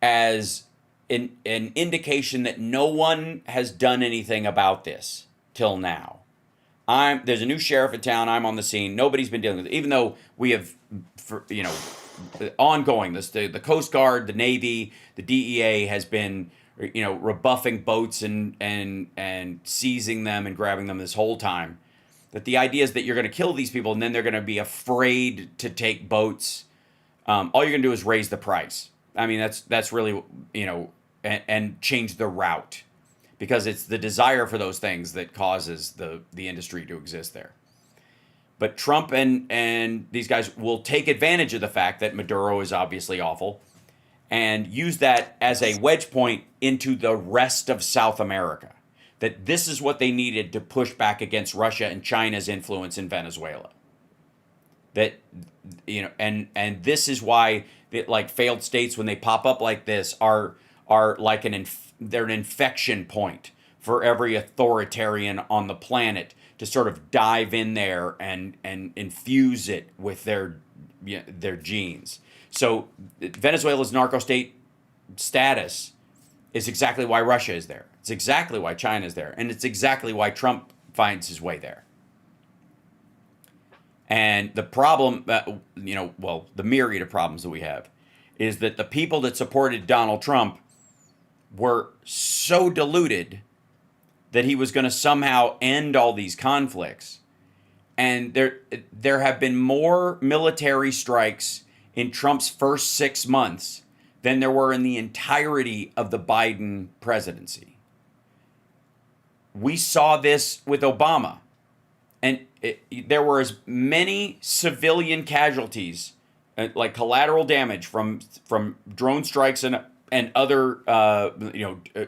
as an indication that no one has done anything about this till now. There's a new sheriff in town. I'm on the scene. Nobody's been dealing with it, even though we have, ongoing. The Coast Guard, the Navy, the DEA has been, rebuffing boats and seizing them and grabbing them this whole time. That the idea is that you're going to kill these people and then they're going to be afraid to take boats. All you're going to do is raise the price. I mean, that's really, and change the route, because it's the desire for those things that causes the industry to exist there. But Trump and these guys will take advantage of the fact that Maduro is obviously awful and use that as a wedge point into the rest of South America. That this is what they needed to push back against Russia and China's influence in Venezuela. That, and this is why like failed states, when they pop up like this, are like they're an infection point for every authoritarian on the planet to sort of dive in there and infuse it with their genes. So Venezuela's narco state status is exactly why Russia is there. It's exactly why China is there. And it's exactly why Trump finds his way there. And the problem, the myriad of problems that we have, is that the people that supported Donald Trump were so deluded that he was going to somehow end all these conflicts. And there have been more military strikes in Trump's first 6 months than there were in the entirety of the Biden presidency. We saw this with Obama. And there were as many civilian casualties, like collateral damage from drone strikes and other,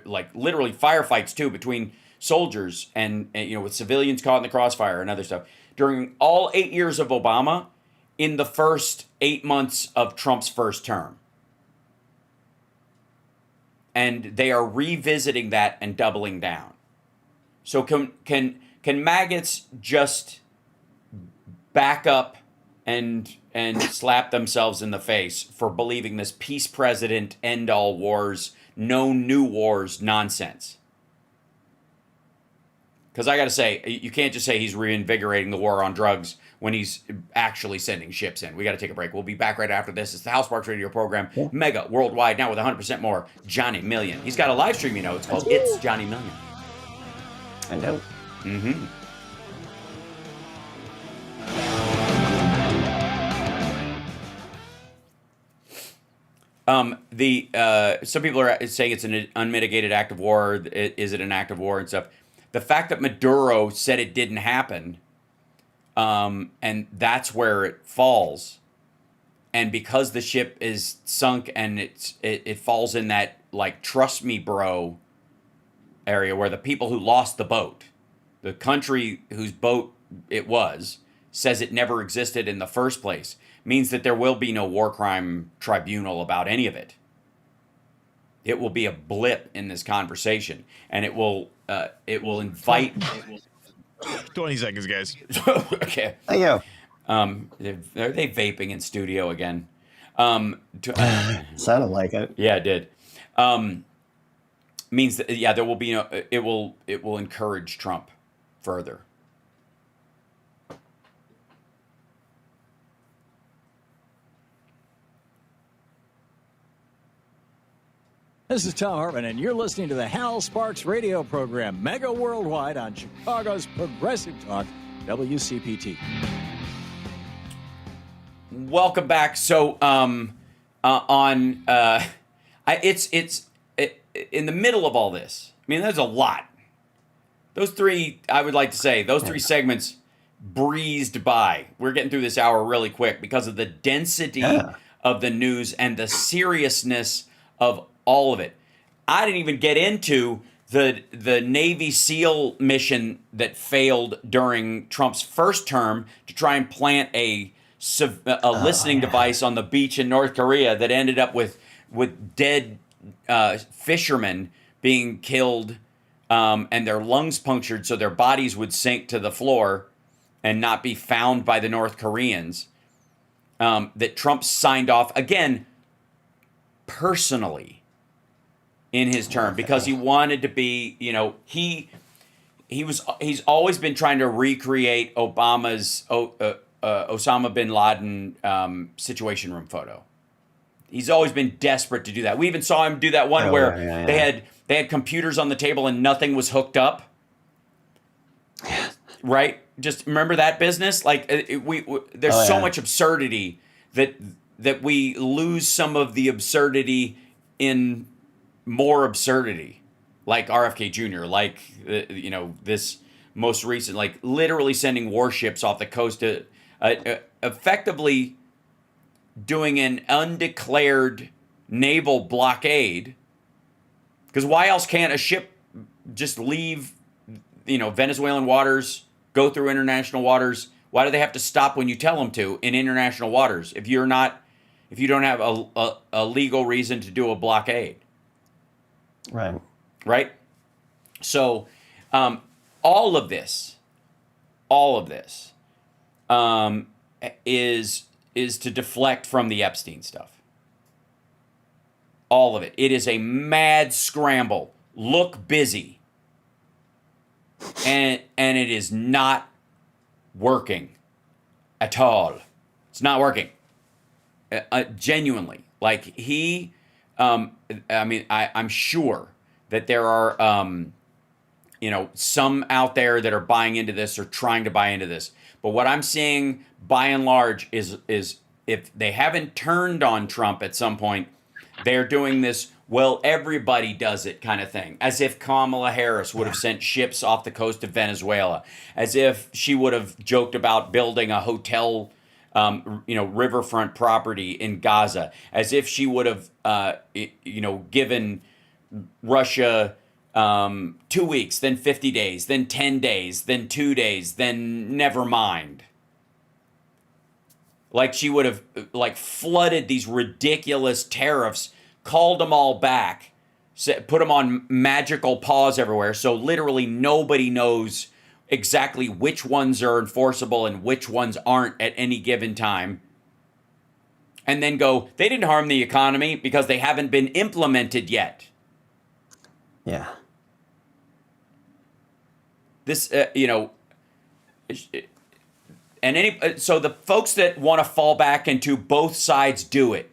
like literally firefights too, between soldiers and with civilians caught in the crossfire and other stuff, during all 8 years of Obama, in the first 8 months of Trump's first term. And they are revisiting that and doubling down. So can maggots just back up and slap themselves in the face for believing this peace president, end all wars, no new wars nonsense? Because I got to say, you can't just say he's reinvigorating the war on drugs when he's actually sending ships in. We got to take a break. We'll be back right after this. It's the Hal Sparks Radio program, Mega Worldwide, now with 100% more. Johnny Million. He's got a live stream, it's called It's Johnny Million. I know. Mm-hmm. Some people are saying it's an unmitigated act of war. Is it an act of war and stuff? The fact that Maduro said it didn't happen, and that's where it falls, and because the ship is sunk and it falls in that like trust me bro area where the people who lost the boat, the country whose boat it was, says it never existed in the first place, means that there will be no war crime tribunal about any of it. It will be a blip in this conversation, and it will invite. 20 seconds, guys. Okay. Hey, yo. Are they vaping in studio again? Sounded like it. Yeah, it did. Means that there will be no. It will encourage Trump further. This is Tom Hartman, and you're listening to the Hal Sparks radio program, Mega Worldwide, on Chicago's Progressive Talk, WCPT. Welcome back. So, it's in the middle of all this. I mean, there's a lot. Those three, I would like to say, those three segments breezed by. We're getting through this hour really quick because of the density of the news and the seriousness of all of it. I didn't even get into the Navy SEAL mission that failed during Trump's first term to try and plant a listening device on the beach in North Korea that ended up with dead fishermen being killed and their lungs punctured so their bodies would sink to the floor and not be found by the North Koreans. That Trump signed off, again, personally in his term because he wanted to be, he's always been trying to recreate Obama's Osama bin Laden Situation Room photo. He's always been desperate to do that. We even saw him do that one where they had computers on the table and nothing was hooked up. Right? Just remember that business? Like there's so much absurdity that we lose some of the absurdity in more absurdity, like RFK Jr., like this most recent, like literally sending warships off the coast to effectively doing an undeclared naval blockade. Because why else can't a ship just leave, Venezuelan waters, go through international waters? Why do they have to stop when you tell them to in international waters if you don't have a legal reason to do a blockade? Right. So, all of this, is to deflect from the Epstein stuff. All of it. It is a mad scramble. Look busy. And it is not working at all. It's not working. Genuinely. Like I'm sure that there are, some out there that are buying into this or trying to buy into this. But what I'm seeing, by and large, is if they haven't turned on Trump at some point, they're doing this, well, everybody does it kind of thing. As if Kamala Harris would have sent ships off the coast of Venezuela. As if she would have joked about building a hotel riverfront property in Gaza, as if she would have, given Russia 2 weeks, then 50 days, then 10 days, then 2 days, then never mind. Like she would have flooded these ridiculous tariffs, called them all back, put them on magical pause everywhere, so literally nobody knows exactly which ones are enforceable and which ones aren't at any given time. And then go, they didn't harm the economy because they haven't been implemented yet. Yeah. This, so the folks that want to fall back into both sides do it.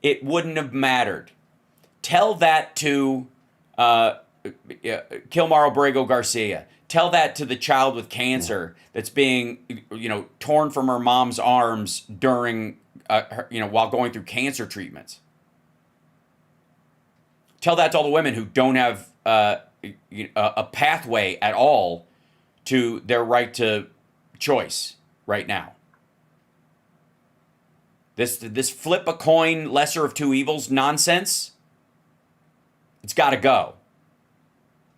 It wouldn't have mattered. Tell that to Kilmar Abrego Garcia. Tell that to the child with cancer that's being, torn from her mom's arms during, while going through cancer treatments. Tell that to all the women who don't have a pathway at all to their right to choice right now. This flip a coin, lesser of two evils nonsense, it's got to go.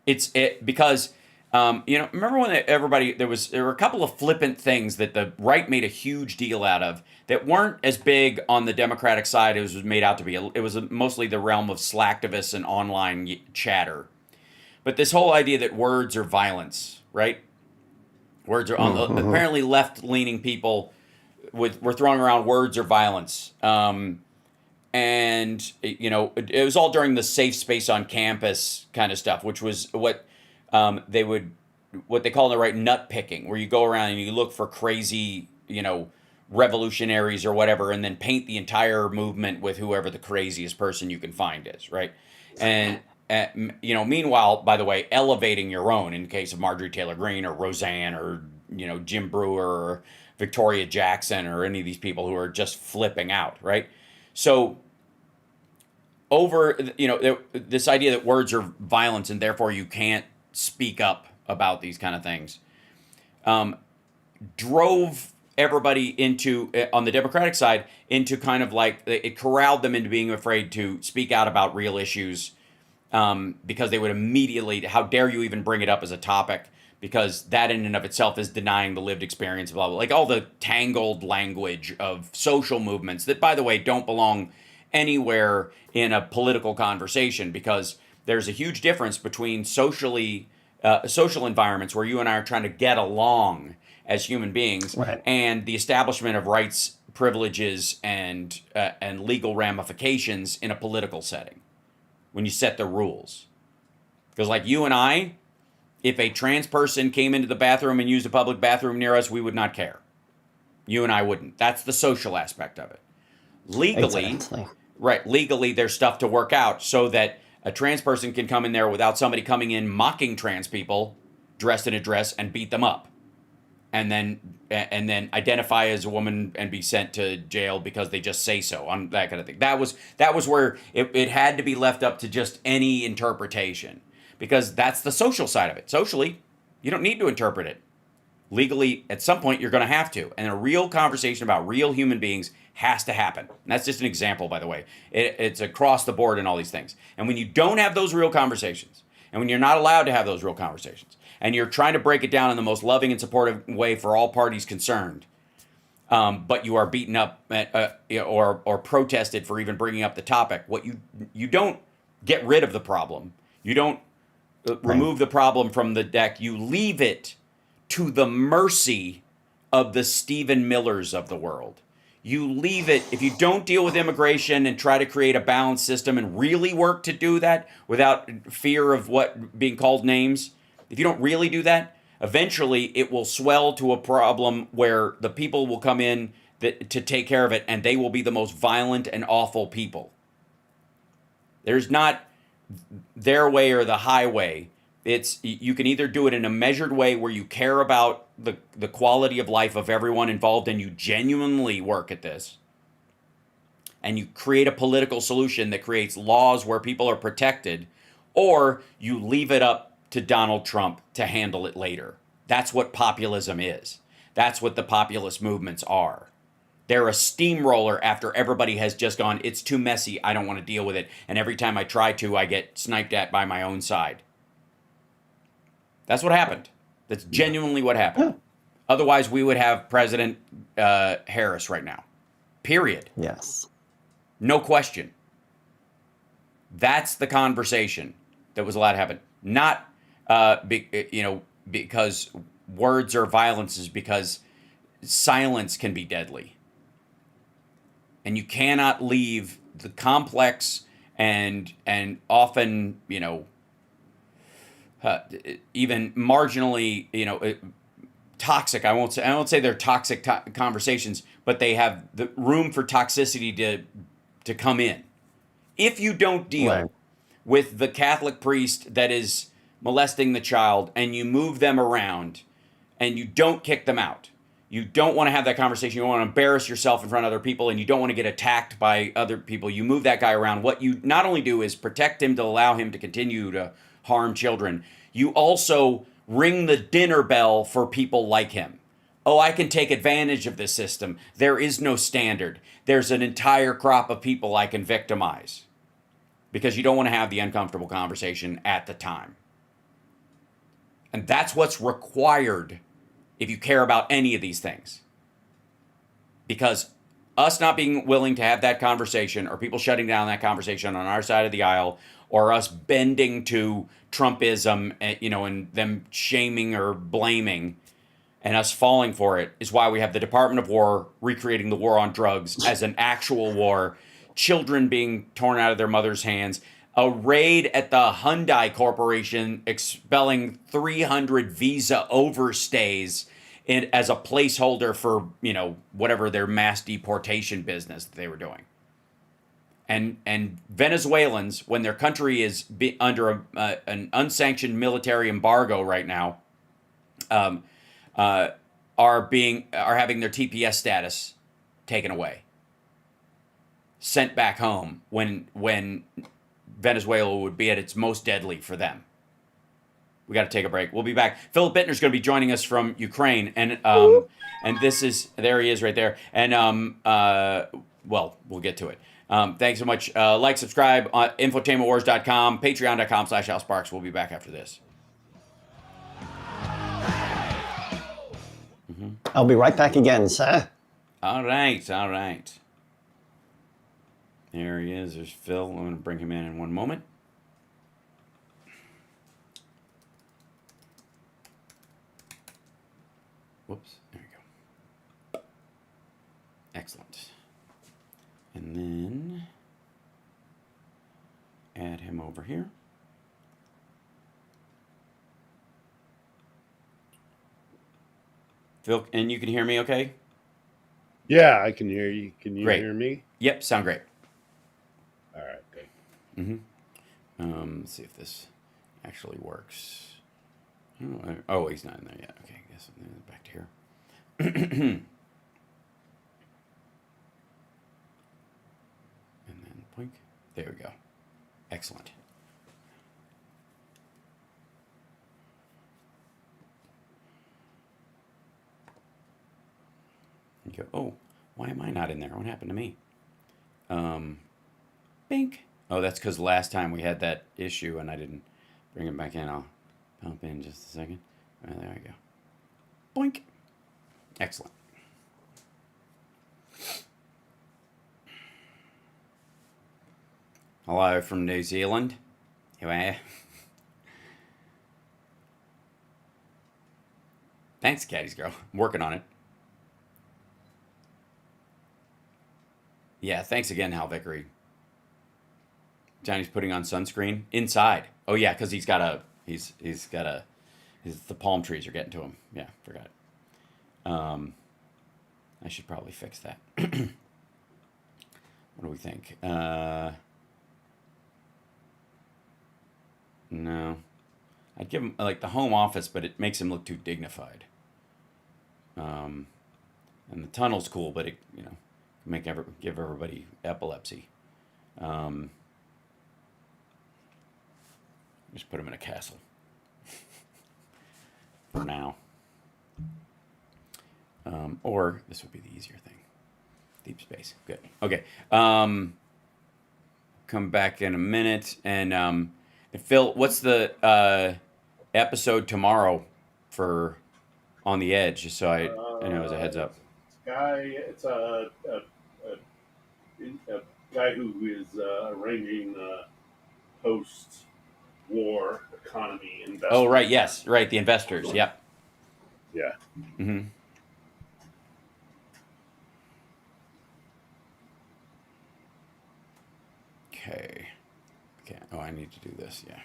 Because remember when there were a couple of flippant things that the right made a huge deal out of that weren't as big on the Democratic side as it was made out to be. It was mostly the realm of slacktivists and online chatter. But this whole idea that words are violence, right? Words are apparently left-leaning people were throwing around words are violence. And it was all during the safe space on campus kind of stuff, which was what they call in the right nut picking, where you go around and you look for crazy, revolutionaries or whatever, and then paint the entire movement with whoever the craziest person you can find is, right? And meanwhile, by the way, elevating your own in the case of Marjorie Taylor Greene or Roseanne or Jim Brewer or Victoria Jackson or any of these people who are just flipping out, right? So over this idea that words are violence and therefore you can't speak up about these kind of things drove everybody into, on the Democratic side, into kind of like, it corralled them into being afraid to speak out about real issues because they would immediately, how dare you even bring it up as a topic, because that in and of itself is denying the lived experience, blah, blah, like all the tangled language of social movements that, by the way, don't belong anywhere in a political conversation, because there's a huge difference between social environments where you and I are trying to get along as human beings, right, and the establishment of rights, privileges, and legal ramifications in a political setting when you set the rules. Because like you and I, if a trans person came into the bathroom and used a public bathroom near us, we would not care. You and I wouldn't. That's the social aspect of it. Legally, exactly. Right, legally there's stuff to work out so that a trans person can come in there without somebody coming in mocking trans people dressed in a dress and beat them up. And then identify as a woman and be sent to jail because they just say so, on that kind of thing. That was where it had to be left up to just any interpretation, because that's the social side of it. Socially, you don't need to interpret it. Legally, at some point, you're going to have to. And a real conversation about real human beings has to happen. And that's just an example, by the way. It's across the board in all these things. And when you don't have those real conversations, and when you're not allowed to have those real conversations, and you're trying to break it down in the most loving and supportive way for all parties concerned, but you are beaten up or protested for even bringing up the topic, what you don't get rid of the problem. You don't remove the problem from the deck. You leave it to the mercy of the Stephen Millers of the world. You leave it, if you don't deal with immigration and try to create a balanced system and really work to do that without fear of what being called names, if you don't really do that, eventually it will swell to a problem where the people will come in to take care of it, and they will be the most violent and awful people. There's not their way or the highway. You can either do it in a measured way where you care about the quality of life of everyone involved and you genuinely work at this, and you create a political solution that creates laws where people are protected, or you leave it up to Donald Trump to handle it later. That's what populism is. That's what the populist movements are. They're a steamroller after everybody has just gone, it's too messy, I don't want to deal with it, and every time I try to, I get sniped at by my own side. That's what happened. That's genuinely what happened. Otherwise, we would have President Harris right now. Period. Yes. No question. That's the conversation that was allowed to happen. Not, because words are violence, is because silence can be deadly. And you cannot leave the complex and often, even marginally, toxic. I won't say they're toxic conversations, but they have the room for toxicity to come in. If you don't deal with the Catholic priest that is molesting the child and you move them around and you don't kick them out, you don't want to have that conversation. You don't want to embarrass yourself in front of other people, and you don't want to get attacked by other people. You move that guy around. What you not only do is protect him to allow him to continue to harm children, you also ring the dinner bell for people like him. Oh, I can take advantage of this system. There is no standard. There's an entire crop of people I can victimize, because you don't want to have the uncomfortable conversation at the time. And that's what's required if you care about any of these things. Because us not being willing to have that conversation, or people shutting down that conversation on our side of the aisle, or us bending to Trumpism, and them shaming or blaming, and us falling for it, is why we have the Department of War recreating the war on drugs as an actual war, children being torn out of their mother's hands, a raid at the Hyundai Corporation expelling 300 visa overstays as a placeholder for, whatever their mass deportation business that they were doing. And Venezuelans, when their country is under an unsanctioned military embargo right now, are having their TPS status taken away, sent back home when Venezuela would be at its most deadly for them. We got to take a break. We'll be back. Philip Bittner's going to be joining us from Ukraine, and this is, there he is right there. And we'll get to it. Thanks so much. Like, subscribe on infotainmentwars.com, patreon.com/AlSparks. We'll be back after this. I'll be right back again, sir. All right. There he is. There's Phil. I'm going to bring him in one moment. Whoops. There we go. Excellent. And then add him over here. Phil, and you can hear me okay? Yeah, I can hear you. Can you hear me? Yep, sound great. All right, good. Let's see if this actually works. Oh, he's not in there yet. Okay, I guess I'm back to here. And then blink. There we go. Excellent. And go, oh, why am I not in there? What happened to me? Bink. Oh, that's because last time we had that issue and I didn't bring him back in. I'll pump in just a second. Right, there we go. Boink. Excellent. Hello from New Zealand. Here. Thanks, Caddy's girl. I'm working on it. Yeah, thanks again, Hal Vickery. Johnny's putting on sunscreen inside. Oh yeah, because the palm trees are getting to him. Yeah, forgot. I should probably fix that. What do we think? No, I'd give him like the home office, but it makes him look too dignified. And the tunnel's cool, but it give everybody epilepsy. Just put him in a castle for now. Or this would be the easier thing. Deep space. Good. Okay. Come back in a minute. And Phil, what's the episode tomorrow for On the Edge? Just so I know as a heads up. It's a guy who is arranging post-war economy investment. Oh, right. Yes. Right. The investors. Yep. Yeah. Mm-hmm. Okay. Oh, I need to do this. Yeah.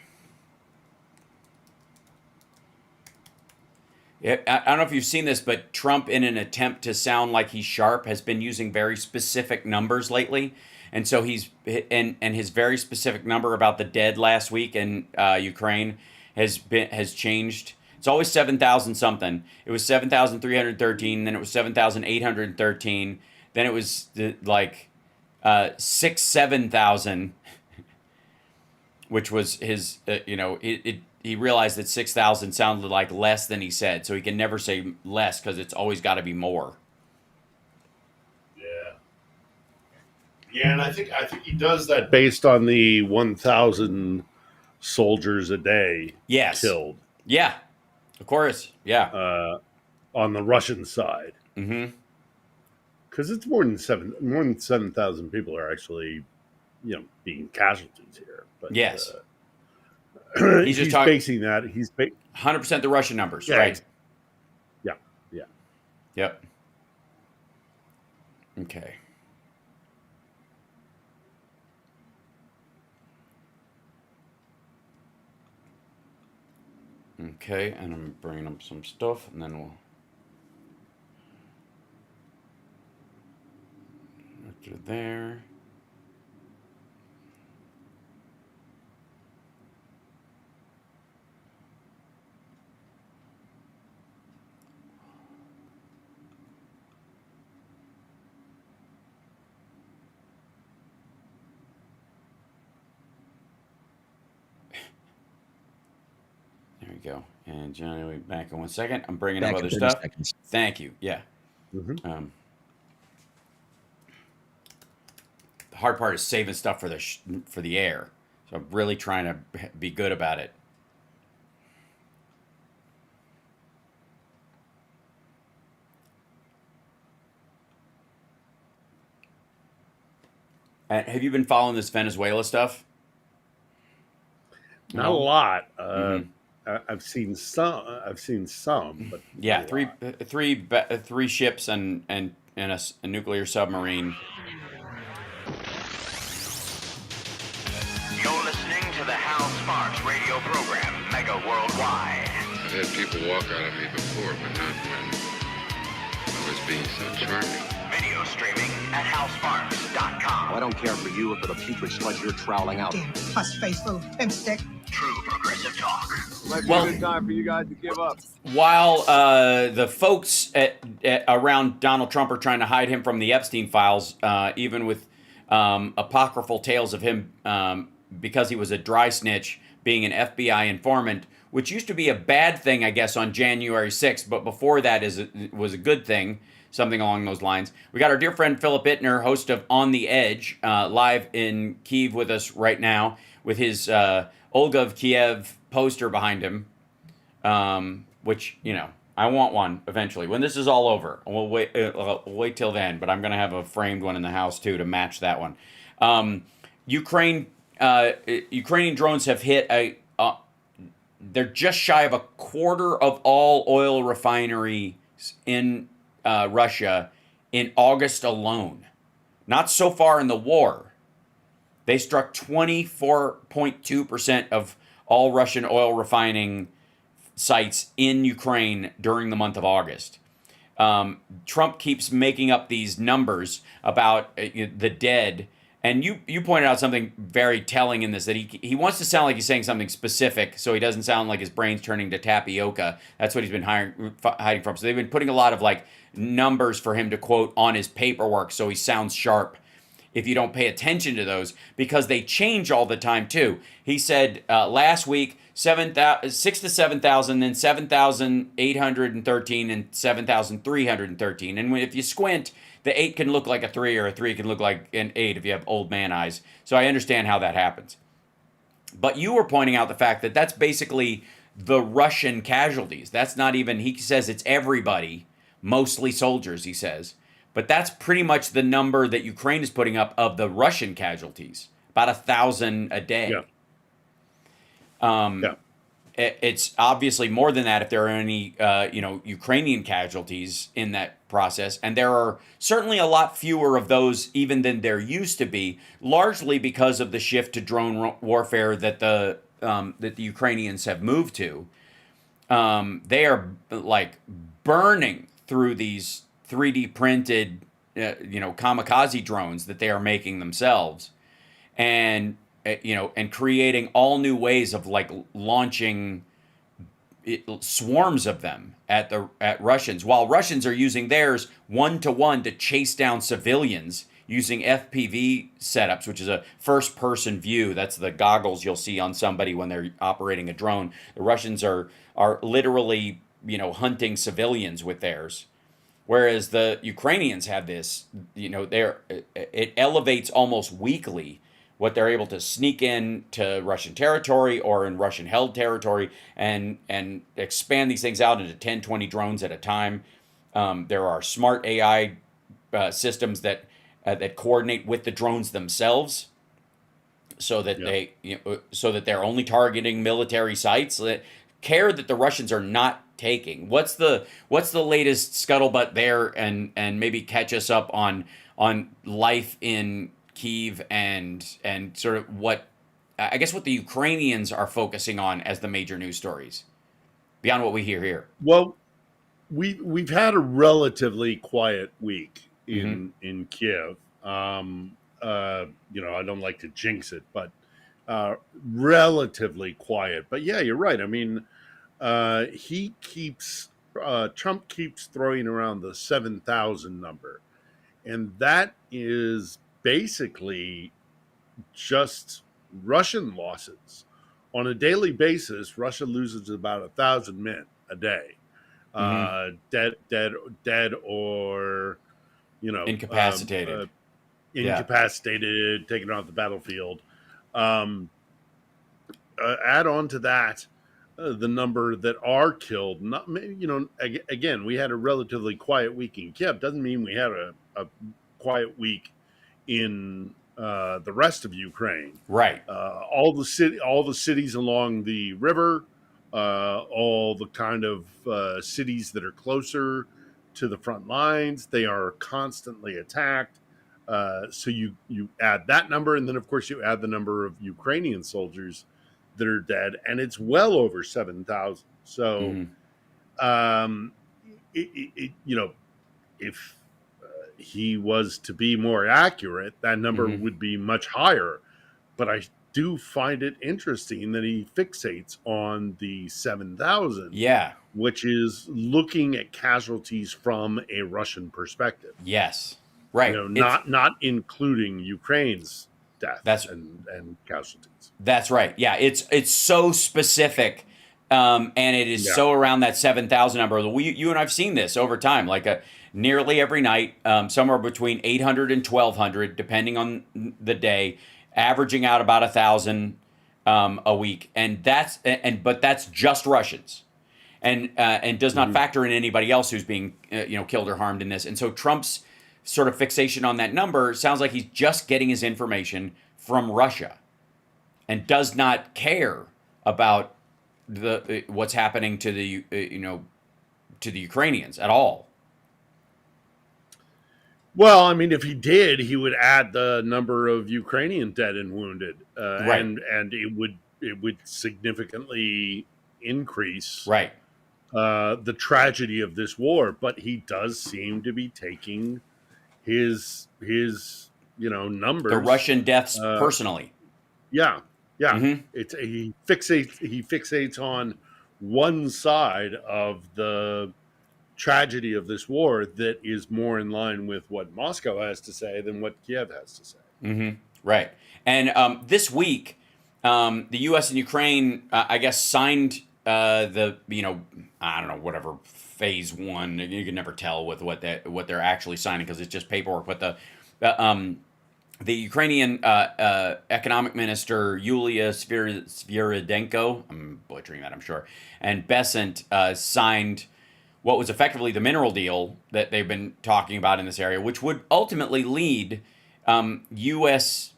I don't know if you've seen this, but Trump, in an attempt to sound like he's sharp, has been using very specific numbers lately. And so and his very specific number about the dead last week in Ukraine has changed. It's always 7,000 something. It was 7,313, then it was 7,813, then it was 7,000, which was his. He realized that 6,000 sounded like less than he said, so he can never say less because it's always got to be more. Yeah, and I think he does that based on the 1,000 soldiers a day killed. Yeah, of course. Yeah, on the Russian side. Mm-hmm. Because it's more than 7,000 people are actually, being casualties here. But, yes. He's just basing that. He's 100% the Russian numbers, right? Yeah. Yep. Okay. Okay, and I'm bringing up some stuff, and then we'll do there. There we go. And Johnny, will be back in 1 second. I'm bringing up other stuff. Seconds. Thank you. Yeah. Mm-hmm. The hard part is saving stuff for the air. So I'm really trying to be good about it. Have you been following this Venezuela stuff? Not a lot. I've seen some, but yeah, three ships and a nuclear submarine. You're listening to the Hal Sparks radio program, Mega Worldwide. I've had people walk out of me before, but not when I was being so charming. Video streaming at halsparks.com. Oh, I don't care for you or for the putrid sludge you're troweling out. Damn puss-faced little pimp stick. True progressive talk. Might be a good time for you guys to give up. While the folks around Donald Trump are trying to hide him from the Epstein files, even with apocryphal tales of him because he was a dry snitch, being an FBI informant, which used to be a bad thing, I guess, on January 6th, but before that was a good thing, something along those lines. We got our dear friend Philip Ittner, host of On the Edge, live in Kyiv with us right now, with his Olga of Kiev poster behind him, which, I want one eventually. When this is all over, we'll wait till then, but I'm going to have a framed one in the house, too, to match that one. Ukrainian drones have hit they're just shy of a quarter of all oil refineries in Russia in August alone. Not so far in the war. They struck 24.2% of all Russian oil refining sites in Ukraine during the month of August. Trump keeps making up these numbers about the dead. And you pointed out something very telling in this, that he wants to sound like he's saying something specific, so he doesn't sound like his brain's turning to tapioca. That's what he's been hiding from. So they've been putting a lot of numbers for him to quote on his paperwork, so he sounds sharp if you don't pay attention to those, because they change all the time too. He said last week 6 to 7,000, then 7,813, and 7,313. And if you squint, the 8 can look like a 3, or a 3 can look like an 8 if you have old man eyes. So I understand how that happens. But you were pointing out the fact that that's basically the Russian casualties. That's not even, he says it's everybody, mostly soldiers, he says. But that's pretty much the number that Ukraine is putting up of the Russian casualties, about 1,000 a day. Yeah. It's obviously more than that if there are any, Ukrainian casualties in that process. And there are certainly a lot fewer of those even than there used to be, largely because of the shift to drone warfare that the Ukrainians have moved to. they are like burning through these 3D printed, kamikaze drones that they are making themselves, and and creating all new ways of like launching swarms of them at Russians, while Russians are using theirs 1-to-1 to chase down civilians using FPV setups, which is a first-person view. That's the goggles you'll see on somebody when they're operating a drone. The Russians are literally, hunting civilians with theirs, whereas the Ukrainians have this. It elevates almost weekly what they're able to sneak in to Russian territory or in Russian-held territory and expand these things out into 10, 20 drones at a time. There are smart AI systems that coordinate with the drones themselves, so that they're only targeting military sites that care that the Russians are not taking. What's the latest scuttlebutt there, and maybe catch us up on life in Kyiv and sort of what the Ukrainians are focusing on as the major news stories beyond what we hear here. Well, we've had a relatively quiet week in Kiev. I don't like to jinx it, but relatively quiet. But yeah, you're right. I mean, Trump keeps throwing around the 7,000 number, and that is basically just Russian losses. On a daily basis, Russia loses about 1,000 men a day, dead or incapacitated, taken off the battlefield. Add on to that the number that are killed. Again, we had a relatively quiet week in Kiev. Doesn't mean we had a quiet week in the rest of Ukraine. Right. All the cities along the river, all the kind of cities that are closer to the front lines, they are constantly attacked. So you add that number, and then of course you add the number of Ukrainian soldiers that are dead, and it's well over 7,000. So, if he was to be more accurate, that number would be much higher. But I do find it interesting that he fixates on the 7,000. Yeah. Which is looking at casualties from a Russian perspective. Yes. Right. Not including Ukraine's death and casualties. That's right. Yeah. It's so specific. And it is so around that 7,000 number. You and I've seen this over time, like nearly every night, somewhere between 800 and 1,200, depending on the day, averaging out about 1,000 a week. But that's just Russians, and does not factor in anybody else who's being killed or harmed in this. And so Trump's sort of fixation on that number sounds like he's just getting his information from Russia, and does not care about what's happening to the to the Ukrainians at all. Well, I mean, if he did, he would add the number of Ukrainian dead and wounded, right. and it would significantly increase the tragedy of this war. But he does seem to be taking his numbers, the Russian deaths personally. Yeah. He fixates on one side of the tragedy of this war that is more in line with what Moscow has to say than what Kiev has to say. Right. And this week, the U.S. and Ukraine, I guess, signed the I don't know, whatever phase one. You can never tell with what they're actually signing because it's just paperwork. But the Ukrainian economic minister, Yulia Sviridenko, I'm butchering that, I'm sure, and Besant signed what was effectively the mineral deal that they've been talking about in this area, which would ultimately lead U.S.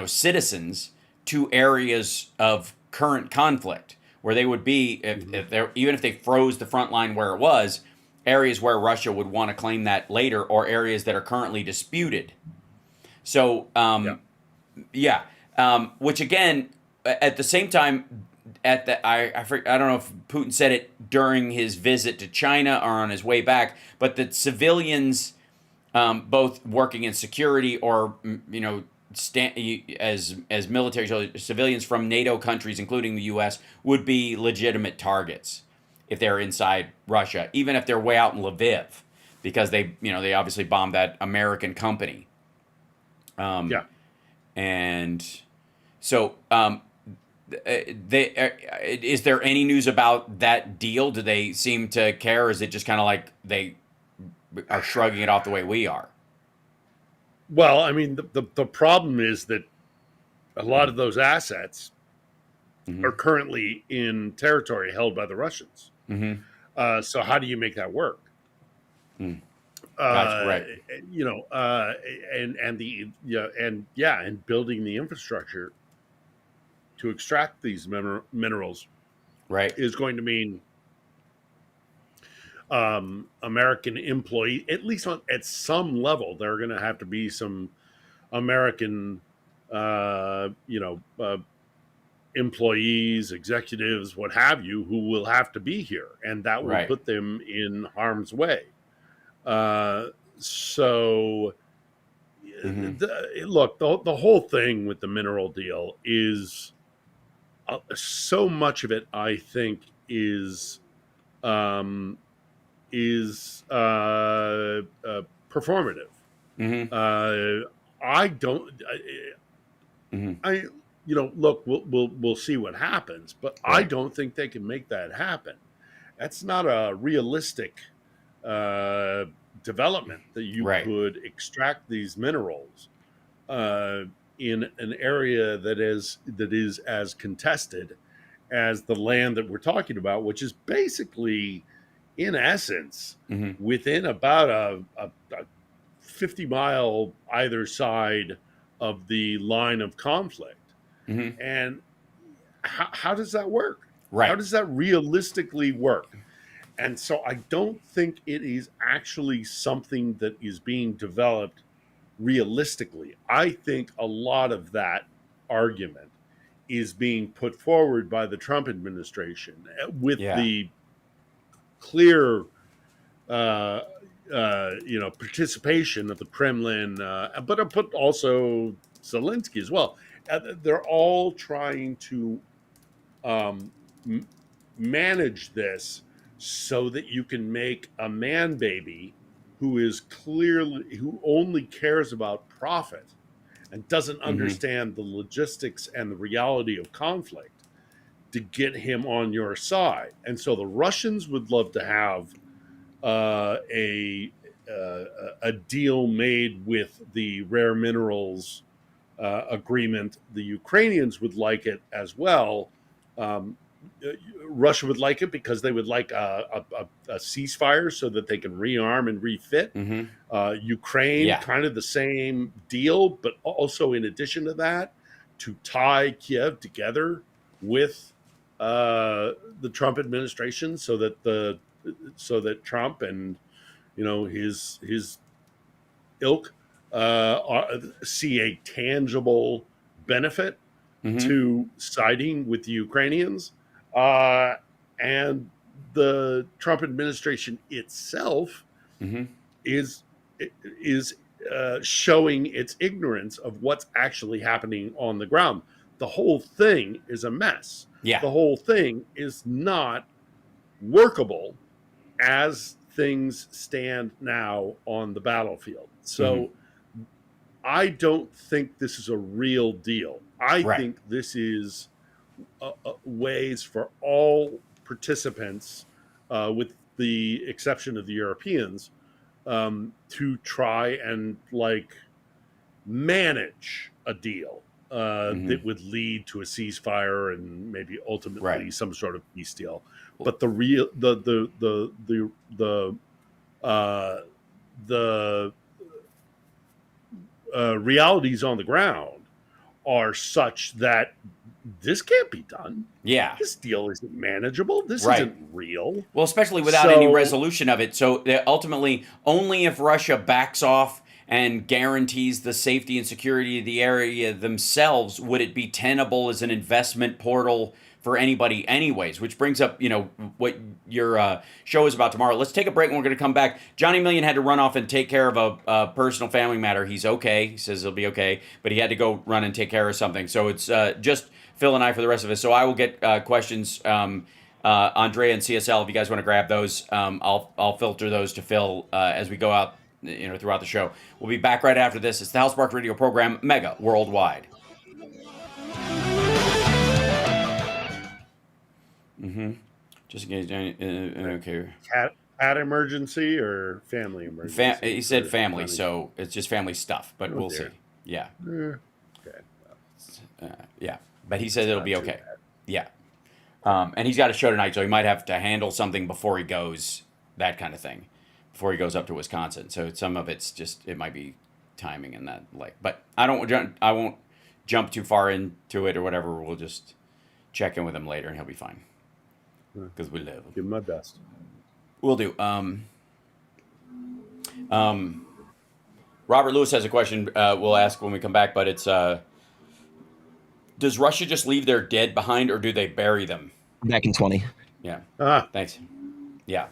Citizens to areas of current conflict, where they would be, even if they froze the front line where it was, areas where Russia would want to claim that later, or areas that are currently disputed. So, which again, at the same time, at the I don't know if Putin said it during his visit to China or on his way back, but that civilians, both working in security or as military, so civilians from NATO countries, including the U.S., would be legitimate targets if they're inside Russia, even if they're way out in Lviv, because they obviously bombed that American company. And so, is there any news about that deal? Do they seem to care? Or is it just kind of like they are shrugging it off the way we are? Well, I mean, the problem is that a lot of those assets are currently in territory held by the Russians. So how do you make that work? Gotcha, right. And building the infrastructure to extract these minerals, right, is going to mean American employee, at least at some level, there are going to have to be some American, employees, executives, what have you, who will have to be here, and that will put them in harm's way. Look, the whole thing with the mineral deal is so much of it, I think, is performative. I don't. Look, we'll see what happens, but I don't think they can make that happen. That's not a realistic development that you could extract these minerals in an area that is as contested as the land that we're talking about, which is basically, in essence, within about a 50-mile either side of the line of conflict. And how does that work? How does that realistically work? And so I don't think it is actually something that is being developed realistically. I think a lot of that argument is being put forward by the Trump administration with the clear participation of the Kremlin, but also Zelensky as well. They're all trying to manage this so that you can make a man baby who only cares about profit and doesn't understand the logistics and the reality of conflict, to get him on your side. And so the Russians would love to have a deal made with the rare minerals agreement. The Ukrainians would like it as well. Russia would like it because they would like a ceasefire so that they can rearm and refit. Ukraine, kind of the same deal, but also in addition to that, to tie Kiev together with the Trump administration, so that Trump and his ilk see a tangible benefit to siding with the Ukrainians, and the Trump administration itself is showing its ignorance of what's actually happening on the ground. The whole thing is a mess. The whole thing is not workable as things stand now on the battlefield. So I don't think this is a real deal. I think this is ways for all participants, with the exception of the Europeans, to try and manage a deal that would lead to a ceasefire and maybe ultimately some sort of peace deal. But the realities on the ground are such that this can't be done. This deal isn't manageable. This isn't real. Well, especially without any resolution of it. So ultimately, only if Russia backs off and guarantees the safety and security of the area themselves, would it be tenable as an investment portal for anybody anyways? Which brings up, what your show is about tomorrow. Let's take a break and we're going to come back. Johnny Million had to run off and take care of a personal family matter. He's okay. He says he'll be okay, but he had to go run and take care of something. So it's just Phil and I for the rest of us. So I will get questions, Andrea and CSL, if you guys want to grab those. I'll filter those to Phil as we go out, throughout the show. We'll be back right after this. It's the Hal Sparks Radio program, Mega Worldwide. Just in case. Okay. Cat emergency or family emergency? He said family, so it's just family stuff. But we'll see. Yeah. Okay. Yeah, but he said it'll be okay. Yeah. And he's got a show tonight, so he might have to handle something before he goes. That kind of thing, before he goes up to Wisconsin. So some of it's just, it might be timing and that, but I won't jump too far into it or whatever. We'll just check in with him later and he'll be fine. Because we live. Give him my best. We'll do. Robert Lewis has a question we'll ask when we come back, but it's, does Russia just leave their dead behind or do they bury them? Back in 20. Yeah. Thanks. Yeah.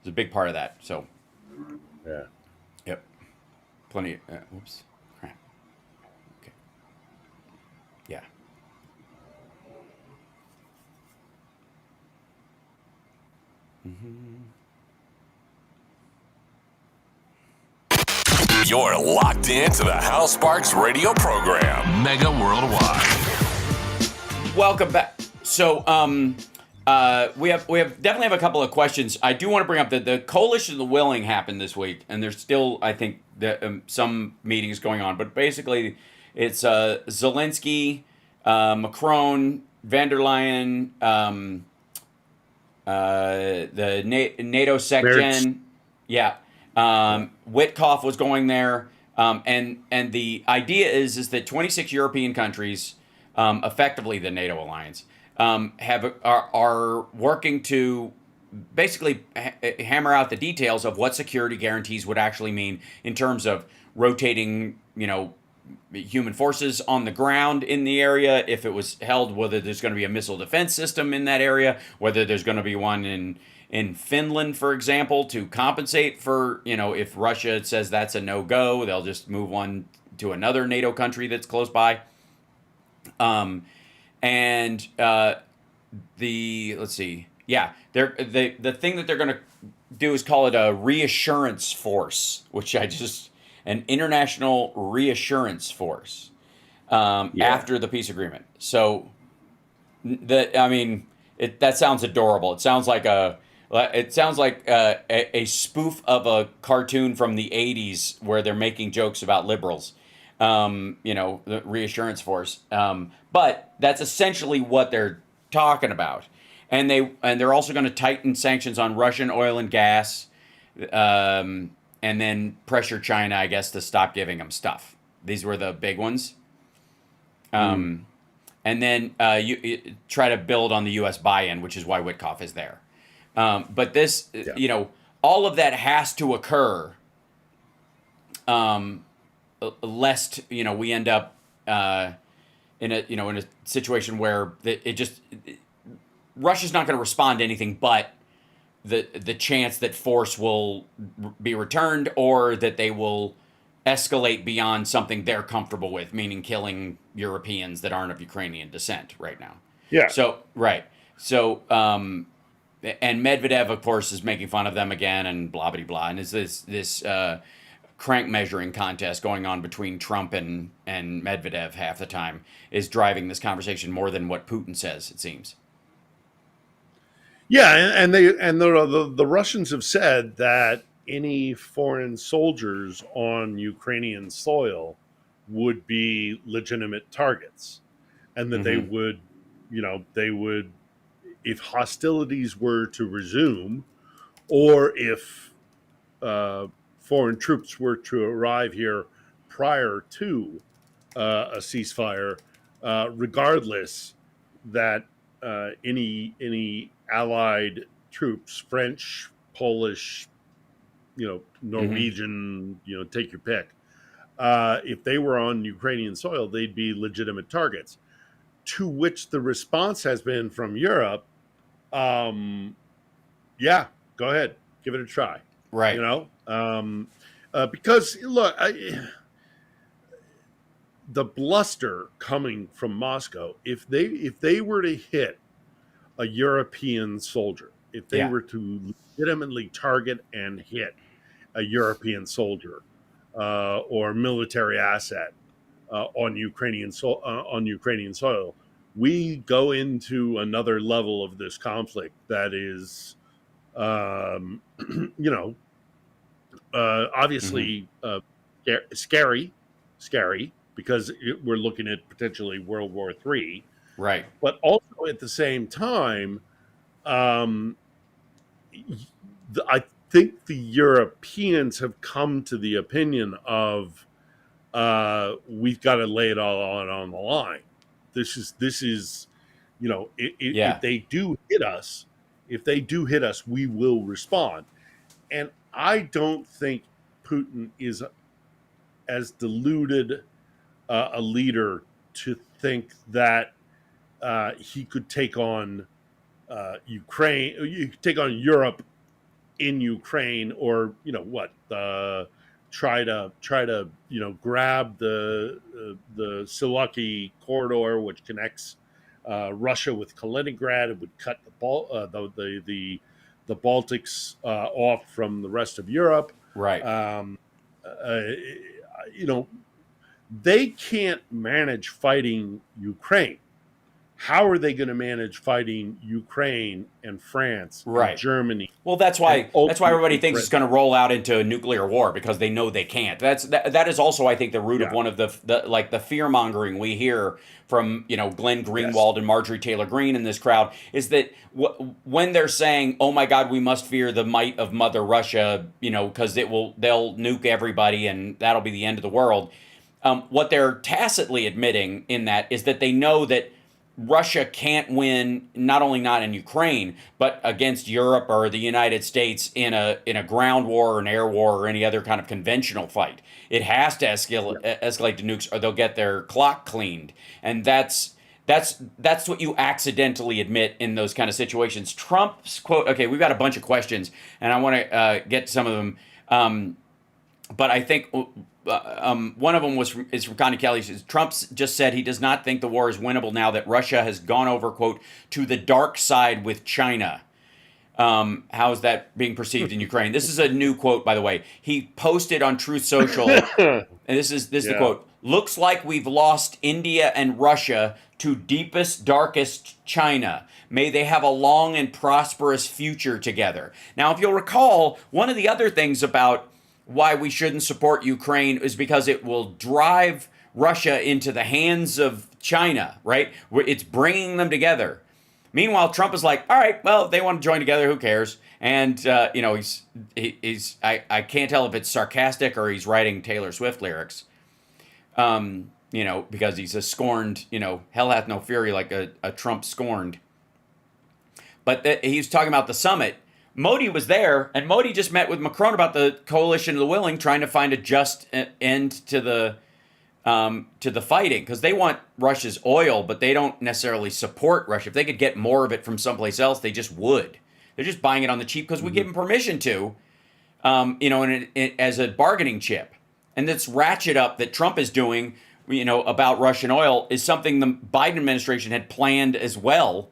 It's a big part of that. So. Yeah. Yep. Plenty. Whoops. Crap. Okay. Yeah. You're locked into the Hal Sparks radio program, Mega Worldwide. Welcome back. So, we definitely have a couple of questions. I do want to bring up that the Coalition of the Willing happened this week, and there's still, I think, some meetings going on. But basically, it's Zelensky, Macron, van der Leyen, the NATO SecGen, Witkoff was going there, and the idea is that 26 European countries, effectively the NATO alliance, are working to basically hammer out the details of what security guarantees would actually mean in terms of rotating, human forces on the ground in the area. If it was held, whether there's going to be a missile defense system in that area, whether there's going to be one in Finland, for example, to compensate for, if Russia says that's a no-go, they'll just move one to another NATO country that's close by. The thing that they're going to do is call it a reassurance force, which an international reassurance force after the peace agreement. So that sounds adorable. It sounds like a spoof of a cartoon from the 80s where they're making jokes about liberals. The reassurance force. But that's essentially what they're talking about. And they're also going to tighten sanctions on Russian oil and gas, and then pressure China, I guess, to stop giving them stuff. These were the big ones. And then you try to build on the U.S. buy-in, which is why Witkoff is there. But this, all of that has to occur, lest we end up in a situation where Russia's not going to respond to anything but the chance that force will be returned, or that they will escalate beyond something they're comfortable with, meaning killing Europeans that aren't of Ukrainian descent right now. Yeah. So, right. So, and Medvedev, of course, is making fun of them again and blah, blah, blah. And is this crank measuring contest going on between Trump and Medvedev half the time is driving this conversation more than what Putin says, it seems. Yeah, and the Russians have said that any foreign soldiers on Ukrainian soil would be legitimate targets, and that they would, if hostilities were to resume, or if foreign troops were to arrive here prior to a ceasefire, regardless, that any Allied troops, French, Polish, Norwegian, take your pick, if they were on Ukrainian soil, they'd be legitimate targets. To which the response has been from Europe, yeah, go ahead, give it a try. Right. Because look, the bluster coming from Moscow, if they were to hit a European soldier, if they were to legitimately target and hit a European soldier or military asset on Ukrainian soil, we go into another level of this conflict that is, obviously scary, because we're looking at potentially World War III. Right. But also at the same time, I think the Europeans have come to the opinion of we've got to lay it all on the line. This is if they do hit us, we will respond. And I don't think Putin is as deluded a leader to think that he could take on Ukraine. You could take on Europe in Ukraine, or try to grab the Silaki corridor, which connects Russia with Kaliningrad. It would cut the Baltics off from the rest of Europe. Right. They can't manage fighting Ukraine. How are they going to manage fighting Ukraine and France and Germany? Well, that's why everybody thinks it's going to roll out into a nuclear war, because they know they can't. That is also, I think, the root of one of the fear mongering we hear from Glenn Greenwald and Marjorie Taylor Greene in this crowd, is that when they're saying, "Oh my God, we must fear the might of Mother Russia," because they'll nuke everybody and that'll be the end of the world. What they're tacitly admitting in that is that they know that Russia can't win, not only not in Ukraine, but against Europe or the United States in a ground war or an air war or any other kind of conventional fight. It has to escalate to nukes, or they'll get their clock cleaned. And that's what you accidentally admit in those kind of situations. Trump's quote. Okay, we've got a bunch of questions, and I want to get to some of them. But I think one of them is from Connie Kelly. She says, Trump just said he does not think the war is winnable now that Russia has gone over, quote, to the dark side with China. How is that being perceived in Ukraine? This is a new quote, by the way. He posted on Truth Social, and this is the quote. Looks like we've lost India and Russia to deepest, darkest China. May they have a long and prosperous future together. Now, if you'll recall, one of the other things about why we shouldn't support Ukraine is because it will drive Russia into the hands of China, right? It's bringing them together. Meanwhile, Trump is like, all right, well, if they want to join together, who cares? And, he's I can't tell if it's sarcastic or he's writing Taylor Swift lyrics, because he's a scorned, hell hath no fury like a Trump scorned. But he was talking about the summit. Modi was there, and Modi just met with Macron about the coalition of the willing, trying to find a just end to the fighting, because they want Russia's oil, but they don't necessarily support Russia. If they could get more of it from someplace else, they just would. They're just buying it on the cheap because we give them permission to, as a bargaining chip. And this ratchet up that Trump is doing, about Russian oil is something the Biden administration had planned as well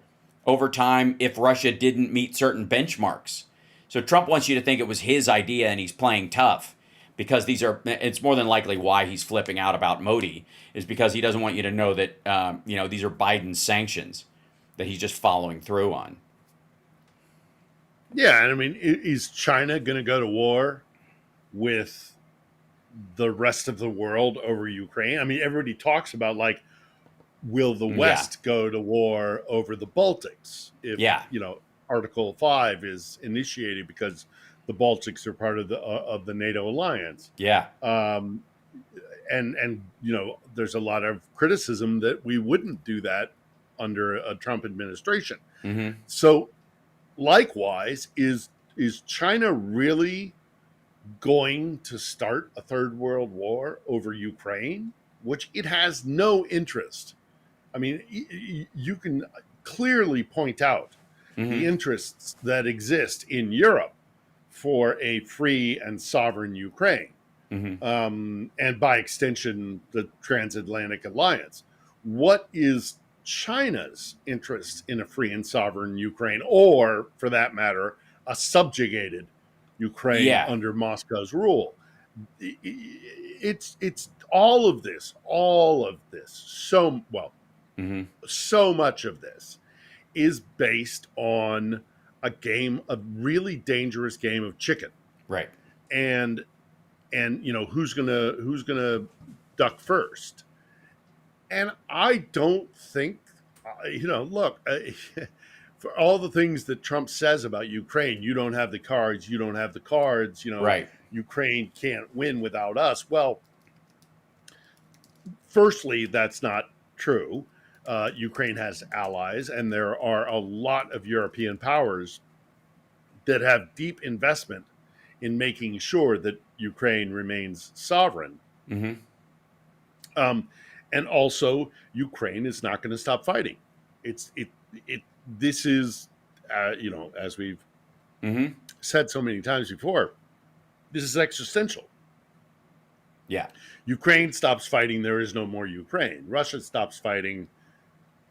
over time if Russia didn't meet certain benchmarks. So Trump wants you to think it was his idea and he's playing tough, because it's more than likely why he's flipping out about Modi, is because he doesn't want you to know that, these are Biden's sanctions that he's just following through on. Yeah, and I mean, is China going to go to war with the rest of the world over Ukraine? I mean, everybody talks about, will the West go to war over the Baltics if Article 5 is initiated, because the Baltics are part of the NATO alliance. Yeah. And there's a lot of criticism that we wouldn't do that under a Trump administration. Mm-hmm. So likewise, is China really going to start a third world war over Ukraine, which it has no interest. I mean, you can clearly point out the interests that exist in Europe for a free and sovereign Ukraine, and by extension, the transatlantic alliance. What is China's interest in a free and sovereign Ukraine, or, for that matter, a subjugated Ukraine under Moscow's rule? It's all of this. So much of this is based on a really dangerous game of chicken, right? And who's gonna duck first? And I don't think, look, for all the things that Trump says about Ukraine, you don't have the cards, right. Ukraine can't win without us. Well, firstly, that's not true. Ukraine has allies, and there are a lot of European powers that have deep investment in making sure that Ukraine remains sovereign. And also, Ukraine is not going to stop fighting. This is, as we've said so many times before, this is existential. Yeah. Ukraine stops fighting, there is no more Ukraine. Russia stops fighting,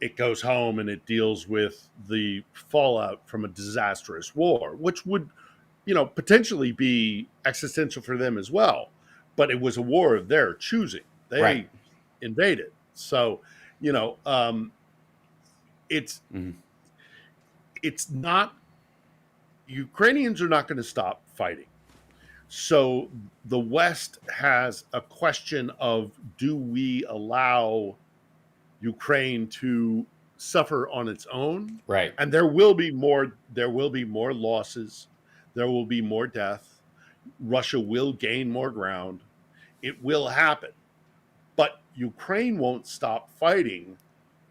it goes home and it deals with the fallout from a disastrous war, which would, potentially be existential for them as well. But it was a war of their choosing. They invaded. So, it's not, Ukrainians are not going to stop fighting. So the West has a question of, do we allow Ukraine to suffer on its own? Right. And there will be more losses. There will be more death. Russia will gain more ground. It will happen. But Ukraine won't stop fighting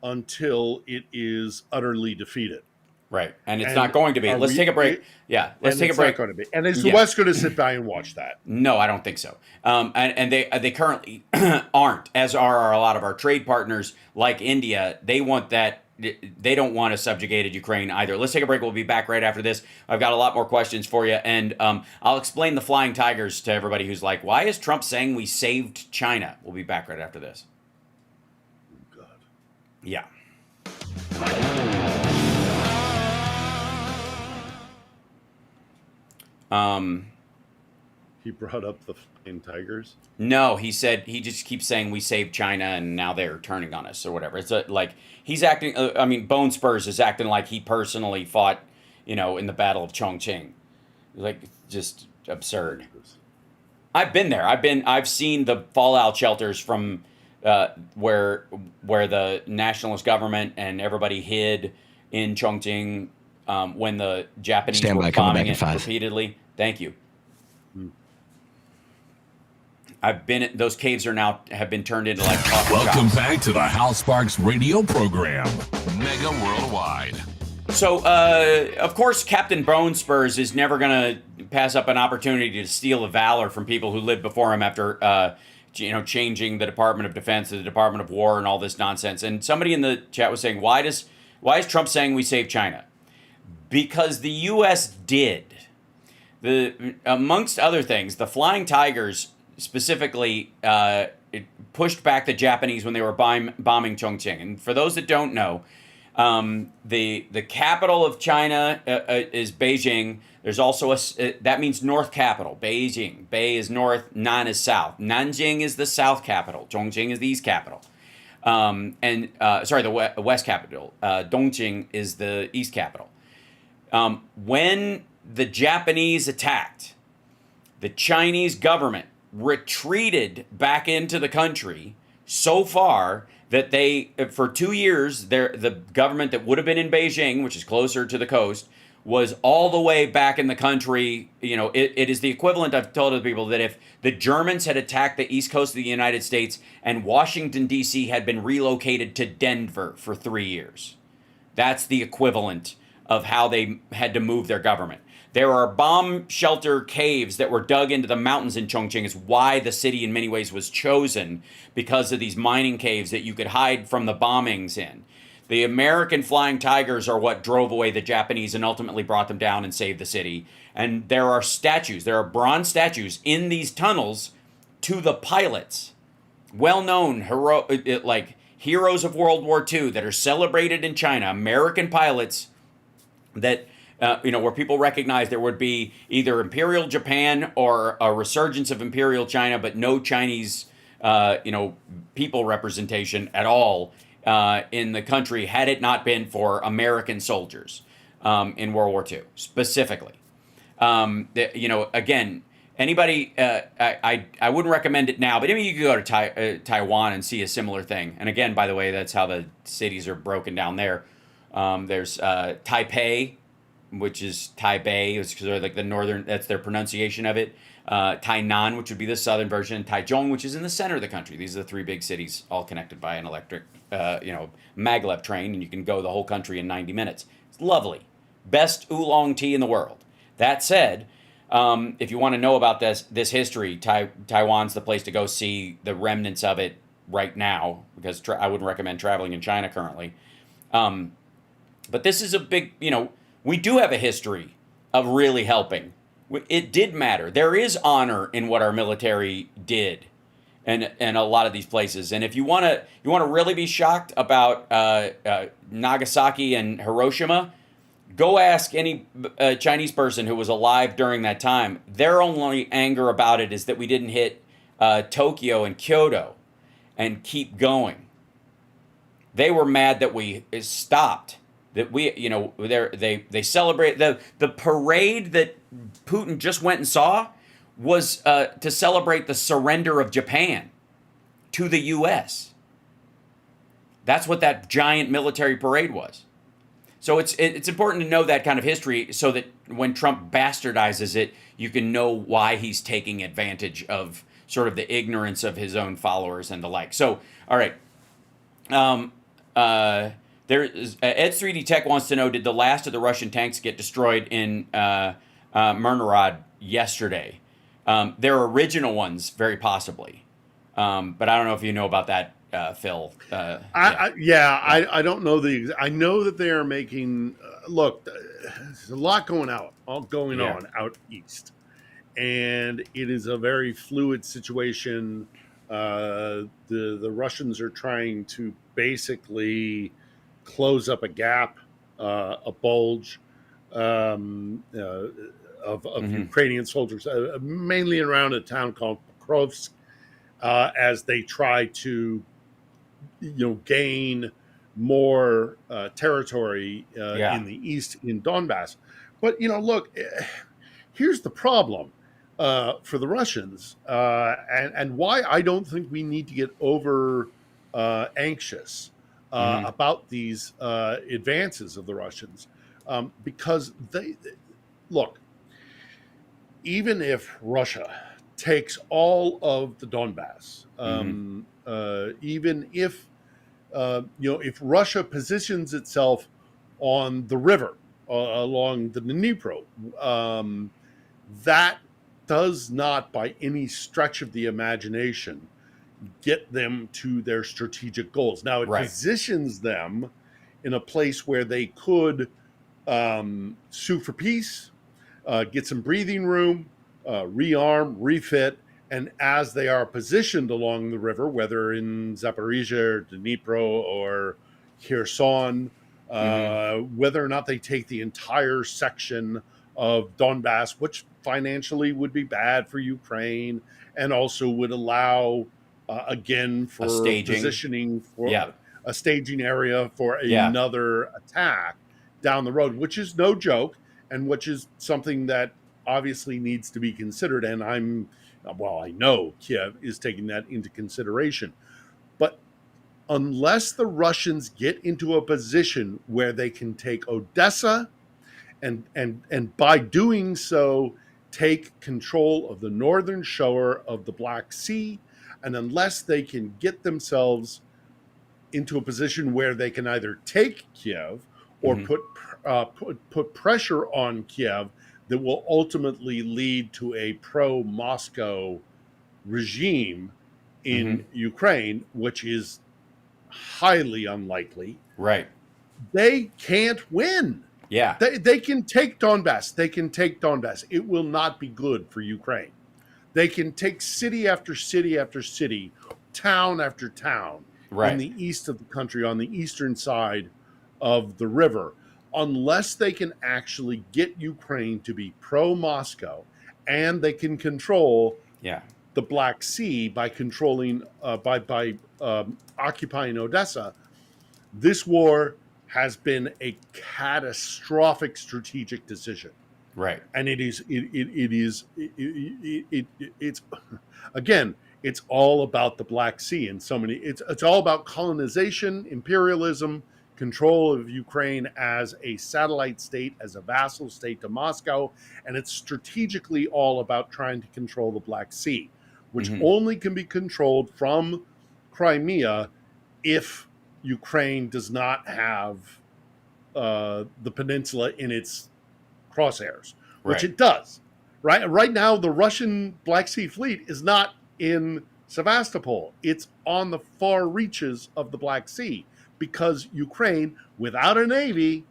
until it is utterly defeated. Right. And it's not going to be. Let's take a break. Yeah. Let's take a break. Not going to be. And is the West going to sit by and watch that? No, I don't think so. And they currently aren't, as are a lot of our trade partners like India. They want that. They don't want a subjugated Ukraine either. Let's take a break. We'll be back right after this. I've got a lot more questions for you. And I'll explain the flying tigers to everybody who's like, why is Trump saying we saved China? We'll be back right after this. Oh, God. Yeah. He brought up the flying tigers. No, he said he just keeps saying we saved China and now they're turning on us or whatever. It's like he's acting. Bone Spurs is acting like he personally fought, in the Battle of Chongqing. Like, just absurd. I've been there. I've seen the fallout shelters from where the nationalist government and everybody hid in Chongqing when the Japanese were bombing it repeatedly. Thank you. I've been. Those caves have been turned into like. Welcome back to the Hal Sparks radio program, Mega Worldwide. So, of course, Captain Bone Spurs is never going to pass up an opportunity to steal the valor from people who lived before him after, changing the Department of Defense to the Department of War and all this nonsense. And somebody in the chat was saying, why is Trump saying we saved China? Because the U.S. did. Amongst other things, the Flying Tigers specifically it pushed back the Japanese when they were bombing Chongqing. And for those that don't know, the capital of China is Beijing. There's also that means north capital, Beijing. Bei is north, Nan is south. Nanjing is the south capital. Chongqing is the east capital. The west capital. Dongqing is the east capital. When the Japanese attacked, the Chinese government retreated back into the country so far that for 2 years, the government that would have been in Beijing, which is closer to the coast, was all the way back in the country. It is the equivalent, I've told other people, that if the Germans had attacked the east coast of the United States and Washington, D.C. had been relocated to Denver for 3 years. That's the equivalent of how they had to move their government. There are bomb shelter caves that were dug into the mountains in Chongqing. Is why the city in many ways was chosen, because of these mining caves that you could hide from the bombings in. The American Flying Tigers are what drove away the Japanese and ultimately brought them down and saved the city. And there are statues, there are bronze statues in these tunnels to the pilots. Well-known heroes of World War II that are celebrated in China, American pilots that, where people recognize there would be either Imperial Japan or a resurgence of Imperial China, but no Chinese, people representation at all in the country had it not been for American soldiers in World War II, specifically. Again, anybody, I wouldn't recommend it now, but I mean, you could go to Taiwan and see a similar thing. And again, by the way, that's how the cities are broken down there. There's Taipei, which is Taipei, it's because they're like the northern, that's their pronunciation of it. Tainan, which would be the southern version, and Taichung, which is in the center of the country. These are the three big cities, all connected by an electric, maglev train, and you can go the whole country in 90 minutes. It's lovely. Best oolong tea in the world. That said, if you want to know about this history, Taiwan's the place to go see the remnants of it right now, because I wouldn't recommend traveling in China currently. But this is a big, we do have a history of really helping. It did matter. There is honor in what our military did, and a lot of these places. And if you want to really be shocked about Nagasaki and Hiroshima, go ask any Chinese person who was alive during that time. Their only anger about it is that we didn't hit Tokyo and Kyoto and keep going. They were mad that we stopped. That we, they celebrate the parade that Putin just went and saw was to celebrate the surrender of Japan to the U.S. That's what that giant military parade was. So it's important to know that kind of history so that when Trump bastardizes it, you can know why he's taking advantage of sort of the ignorance of his own followers and the like. So, all right. Ed's 3D Tech wants to know, did the last of the Russian tanks get destroyed in Myrnarod yesterday? Their original ones, very possibly. But I don't know if you know about that, Phil. I don't know I know that they are making. Look, there's a lot going on out east, and it is a very fluid situation. The Russians are trying to basically close up a gap, a bulge of Ukrainian soldiers, mainly around a town called Pokrovsk, as they try to, gain more territory in the east in Donbass. But look, here's the problem for the Russians, and why I don't think we need to get over anxious about these advances of the Russians, because they look. Even if Russia takes all of the Donbass, even if if Russia positions itself on the river along the Dnipro, that does not, by any stretch of the imagination, get them to their strategic goals. Now, it positions them in a place where they could sue for peace, get some breathing room, rearm, refit, and as they are positioned along the river, whether in Zaporizhia, Dnipro, or Kherson, whether or not they take the entire section of Donbass, which financially would be bad for Ukraine, and also would allow, again, for positioning for a staging area for another attack down the road, which is no joke, and which is something that obviously needs to be considered. And I know Kiev is taking that into consideration. But unless the Russians get into a position where they can take Odessa and by doing so take control of the northern shore of the Black Sea, and unless they can get themselves into a position where they can either take Kiev or put pressure on Kiev that will ultimately lead to a pro-Moscow regime in Ukraine, which is highly unlikely. Right. They can't win. Yeah. They can take Donbass. They can take Donbass. It will not be good for Ukraine. They can take city after city after city, town after town in the east of the country, on the eastern side of the river, unless they can actually get Ukraine to be pro-Moscow, and they can control the Black Sea by controlling, by occupying Odessa. This war has been a catastrophic strategic decision. Right. And it's again, it's all about the Black Sea in so many, it's all about colonization, imperialism, control of Ukraine as a satellite state, as a vassal state to Moscow. And it's strategically all about trying to control the Black Sea, which only can be controlled from Crimea if Ukraine does not have the peninsula in its crosshairs, which it does. Right now, the Russian Black Sea Fleet is not in Sevastopol. It's on the far reaches of the Black Sea, because Ukraine, without a navy,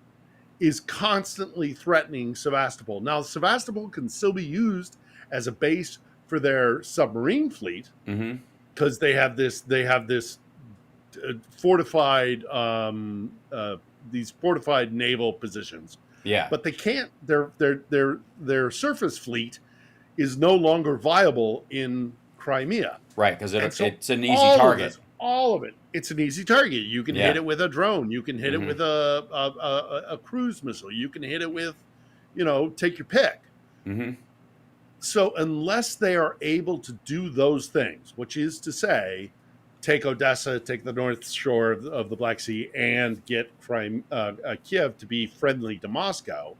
is constantly threatening Sevastopol. Now, Sevastopol can still be used as a base for their submarine fleet, because they have this fortified these fortified naval positions. Yeah. But they can't. Their surface fleet is no longer viable in Crimea. Right, because it's an easy all target. All of it. It's an easy target. You can hit it with a drone. You can hit it with a cruise missile. You can hit it with, take your pick. So unless they are able to do those things, which is to say, take Odessa, take the north shore of the Black Sea, and get Kiev to be friendly to Moscow,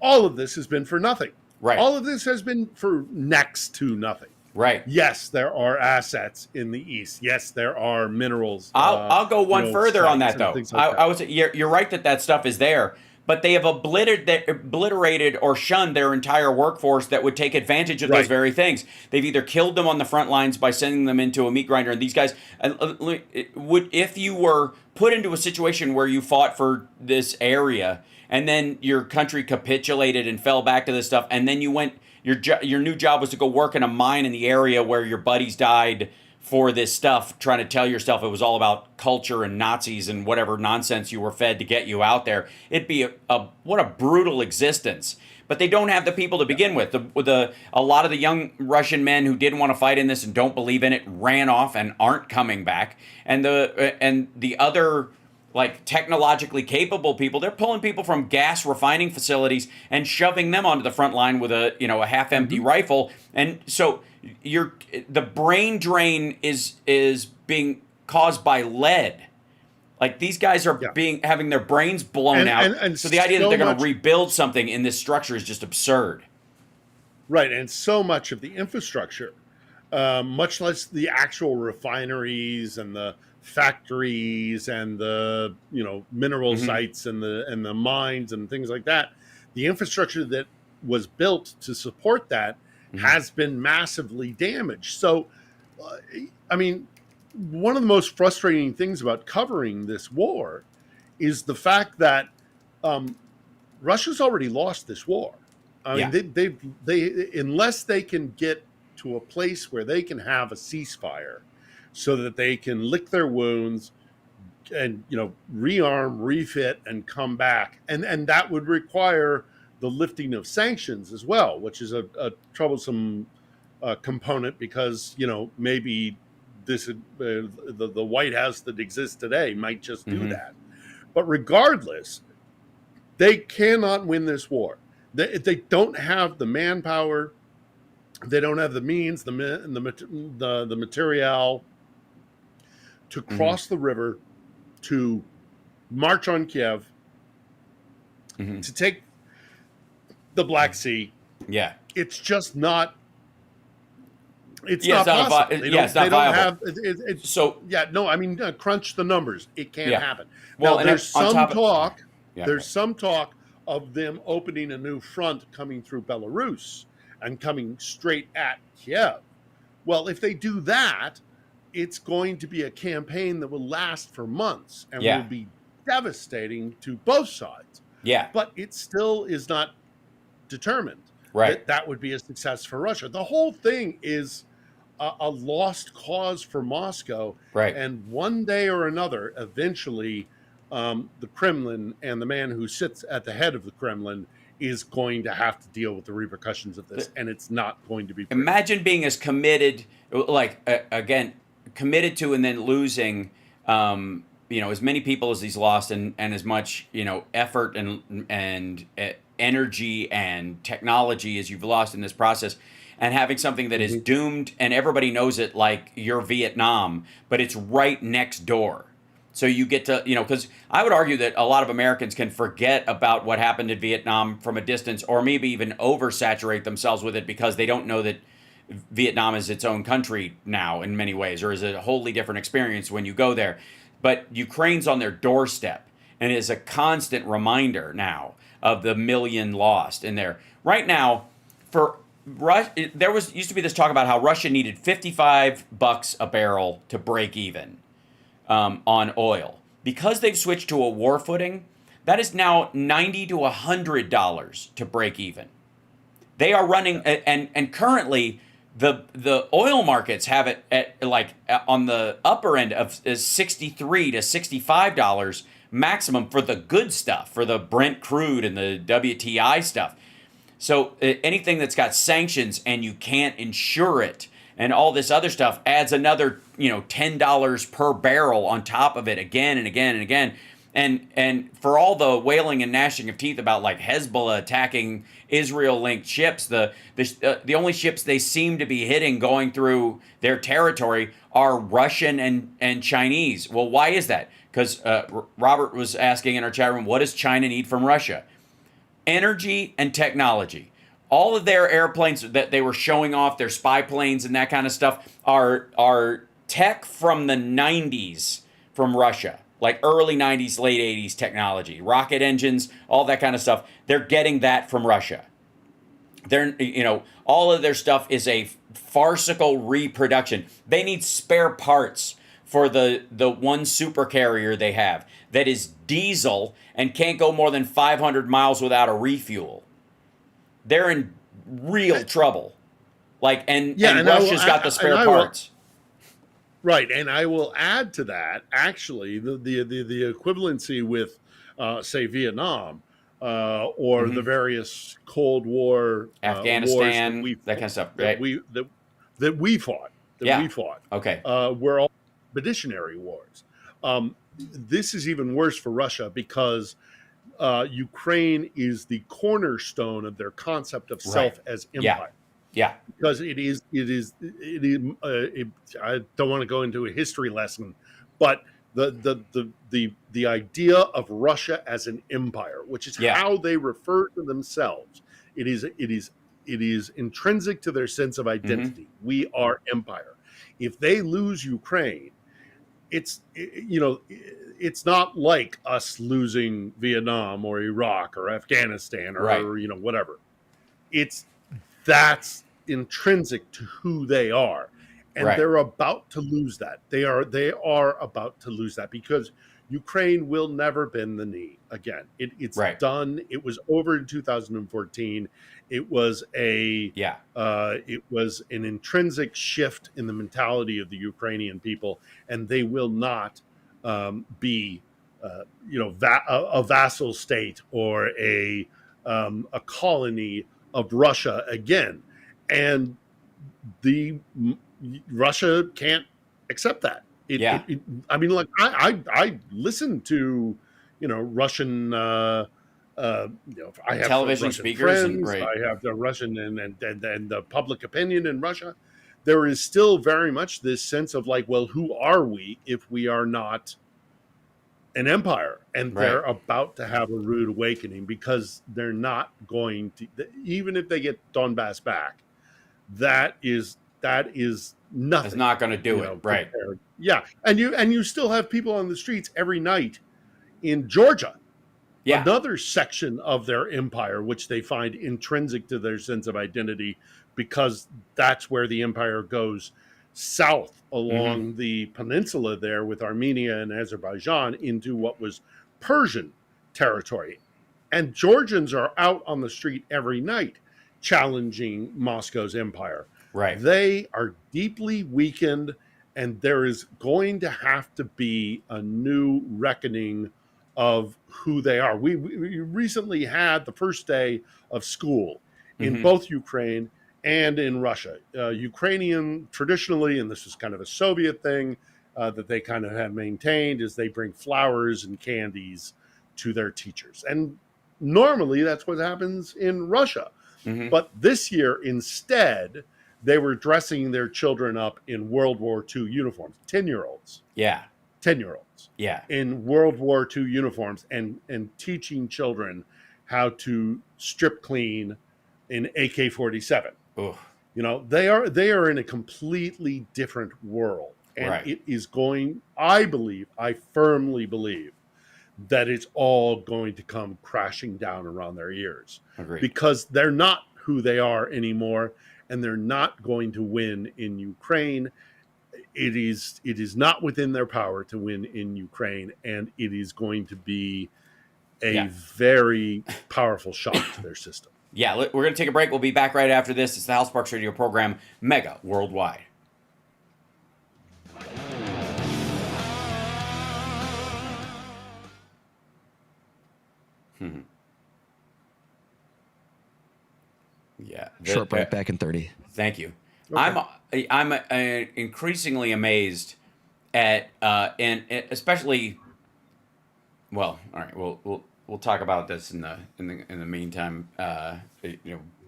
all of this has been for nothing. Right. All of this has been for next to nothing. Right. Yes, there are assets in the east. Yes, there are minerals. I'll go one further on that, though. Like I would say you're right that stuff is there, but they have obliterated or shunned their entire workforce that would take advantage of those very things. They've either killed them on the front lines by sending them into a meat grinder, and these guys if you were put into a situation where you fought for this area and then your country capitulated and fell back to this stuff, and then you went, your new job was to go work in a mine in the area where your buddies died for this stuff, trying to tell yourself it was all about culture and Nazis and whatever nonsense you were fed to get you out there. It'd be what a brutal existence. But they don't have the people to begin with. A lot of the young Russian men who didn't want to fight in this and don't believe in it ran off and aren't coming back. And the other, like, technologically capable people, they're pulling people from gas refining facilities and shoving them onto the front line with a half-empty rifle. And so the brain drain is being caused by lead. Like, these guys are having their brains blown out. And so the idea that they're going to rebuild something in this structure is just absurd. Right, and so much of the infrastructure, much less the actual refineries and the factories and the mineral sites and the mines and things like that, the infrastructure that was built to support that has been massively damaged. So, I mean, one of the most frustrating things about covering this war is the fact that Russia's already lost this war. I mean, they unless they can get to a place where they can have a ceasefire, so that they can lick their wounds and rearm, refit, and come back, and that would require the lifting of sanctions as well, which is a troublesome component, because maybe this the White House that exists today might just do that. But regardless, they cannot win this war. They don't have the manpower, they don't have the means, the material to cross the river, to march on Kiev, to take the Black Sea. Yeah, it's just not. It's not possible. It's not viable. I mean, crunch the numbers. It can't happen. Well, now, there's some talk. Yeah. There's some talk of them opening a new front coming through Belarus and coming straight at Kiev. Well, if they do that, it's going to be a campaign that will last for months and will be devastating to both sides. Yeah. But it still is not determined that would be a success for Russia. The whole thing is a lost cause for Moscow. Right. And one day or another, eventually, the Kremlin and the man who sits at the head of the Kremlin is going to have to deal with the repercussions of this, and it's not going to be pretty. Imagine being as committed, again, committed to and then losing, as many people as he's lost and as much, effort and energy and technology as you've lost in this process, and having something that is doomed and everybody knows it, like you're Vietnam, but it's right next door. So you get to, because I would argue that a lot of Americans can forget about what happened in Vietnam from a distance, or maybe even oversaturate themselves with it because they don't know that Vietnam is its own country now in many ways, or is a wholly different experience when you go there. But Ukraine's on their doorstep and is a constant reminder now of the million lost in there. Right now, for Russia, there used to be this talk about how Russia needed $55 a barrel to break even on oil. Because they've switched to a war footing, that is now $90 to $100 to break even. They are running, and currently the oil markets have it at on the upper end of $63 to $65 maximum for the good stuff, for the Brent crude and the WTI stuff. So anything that's got sanctions and you can't insure it and all this other stuff adds another, $10 per barrel on top of it again and again and again. And for all the wailing and gnashing of teeth about like Hezbollah attacking Israel-linked ships, the only ships they seem to be hitting going through their territory are Russian and Chinese. Well, why is that? Because Robert was asking in our chat room, what does China need from Russia? Energy and technology. All of their airplanes that they were showing off, their spy planes and that kind of stuff, are tech from the 90s from Russia. Like early 90s, late 80s technology, rocket engines, all that kind of stuff. They're getting that from Russia. They're, all of their stuff is a farcical reproduction. They need spare parts for the one super carrier they have that is diesel and can't go more than 500 miles without a refuel. They're in real trouble. And Russia's got the spare parts. Right, and I will add to that, actually, the equivalency with, say, Vietnam or the various Cold War Afghanistan, wars that kind of stuff, right? That we fought. Okay. Were all expeditionary wars. This is even worse for Russia because Ukraine is the cornerstone of their concept of self as empire. Yeah, because it is. I don't want to go into a history lesson, but the idea of Russia as an empire, which is how they refer to themselves, it is intrinsic to their sense of identity. Mm-hmm. We are empire. If they lose Ukraine, it's not like us losing Vietnam or Iraq or Afghanistan or whatever. That's intrinsic to who they are, and they're about to lose that. They are about to lose that because Ukraine will never bend the knee again. It's done. It was over in 2014. It was it was an intrinsic shift in the mentality of the Ukrainian people, and they will not be a vassal state or a colony of Russia again. And Russia can't accept that. I listen to, Russian, I have television Russian speakers, friends, I have the Russian and the public opinion in Russia. There is still very much this sense of who are we if we are not an empire? And they're about to have a rude awakening because they're not going to, even if they get Donbass back, that is nothing. It's not going to do it, right? Compared. Yeah, and you still have people on the streets every night in Georgia another section of their empire, which they find intrinsic to their sense of identity, because that's where the empire goes south along the peninsula there with Armenia and Azerbaijan into what was Persian territory. And Georgians are out on the street every night challenging Moscow's empire. Right. They are deeply weakened, and there is going to have to be a new reckoning of who they are. We recently had the first day of school in both Ukraine and in Russia. Ukrainian traditionally, and this is kind of a Soviet thing that they kind of have maintained, is they bring flowers and candies to their teachers. And normally that's what happens in Russia. But this year, instead, they were dressing their children up in World War II uniforms, 10-year-olds. Yeah. 10-year-olds. Yeah. In World War II uniforms and teaching children how to strip clean in AK-47. You know, they are in a completely different world. And it is going, I firmly believe, that it's all going to come crashing down around their ears. Agreed. Because they're not who they are anymore, and they're not going to win in Ukraine. It is not within their power to win in Ukraine, and it is going to be a very powerful shock to their system. Yeah, we're going to take a break. We'll be back right after this. It's the Hal Sparks Radio program, Mega Worldwide. Yeah. Short break, back in 30. Thank you. Okay. I'm increasingly amazed at and especially. Well, all right. We'll talk about this in the meantime. I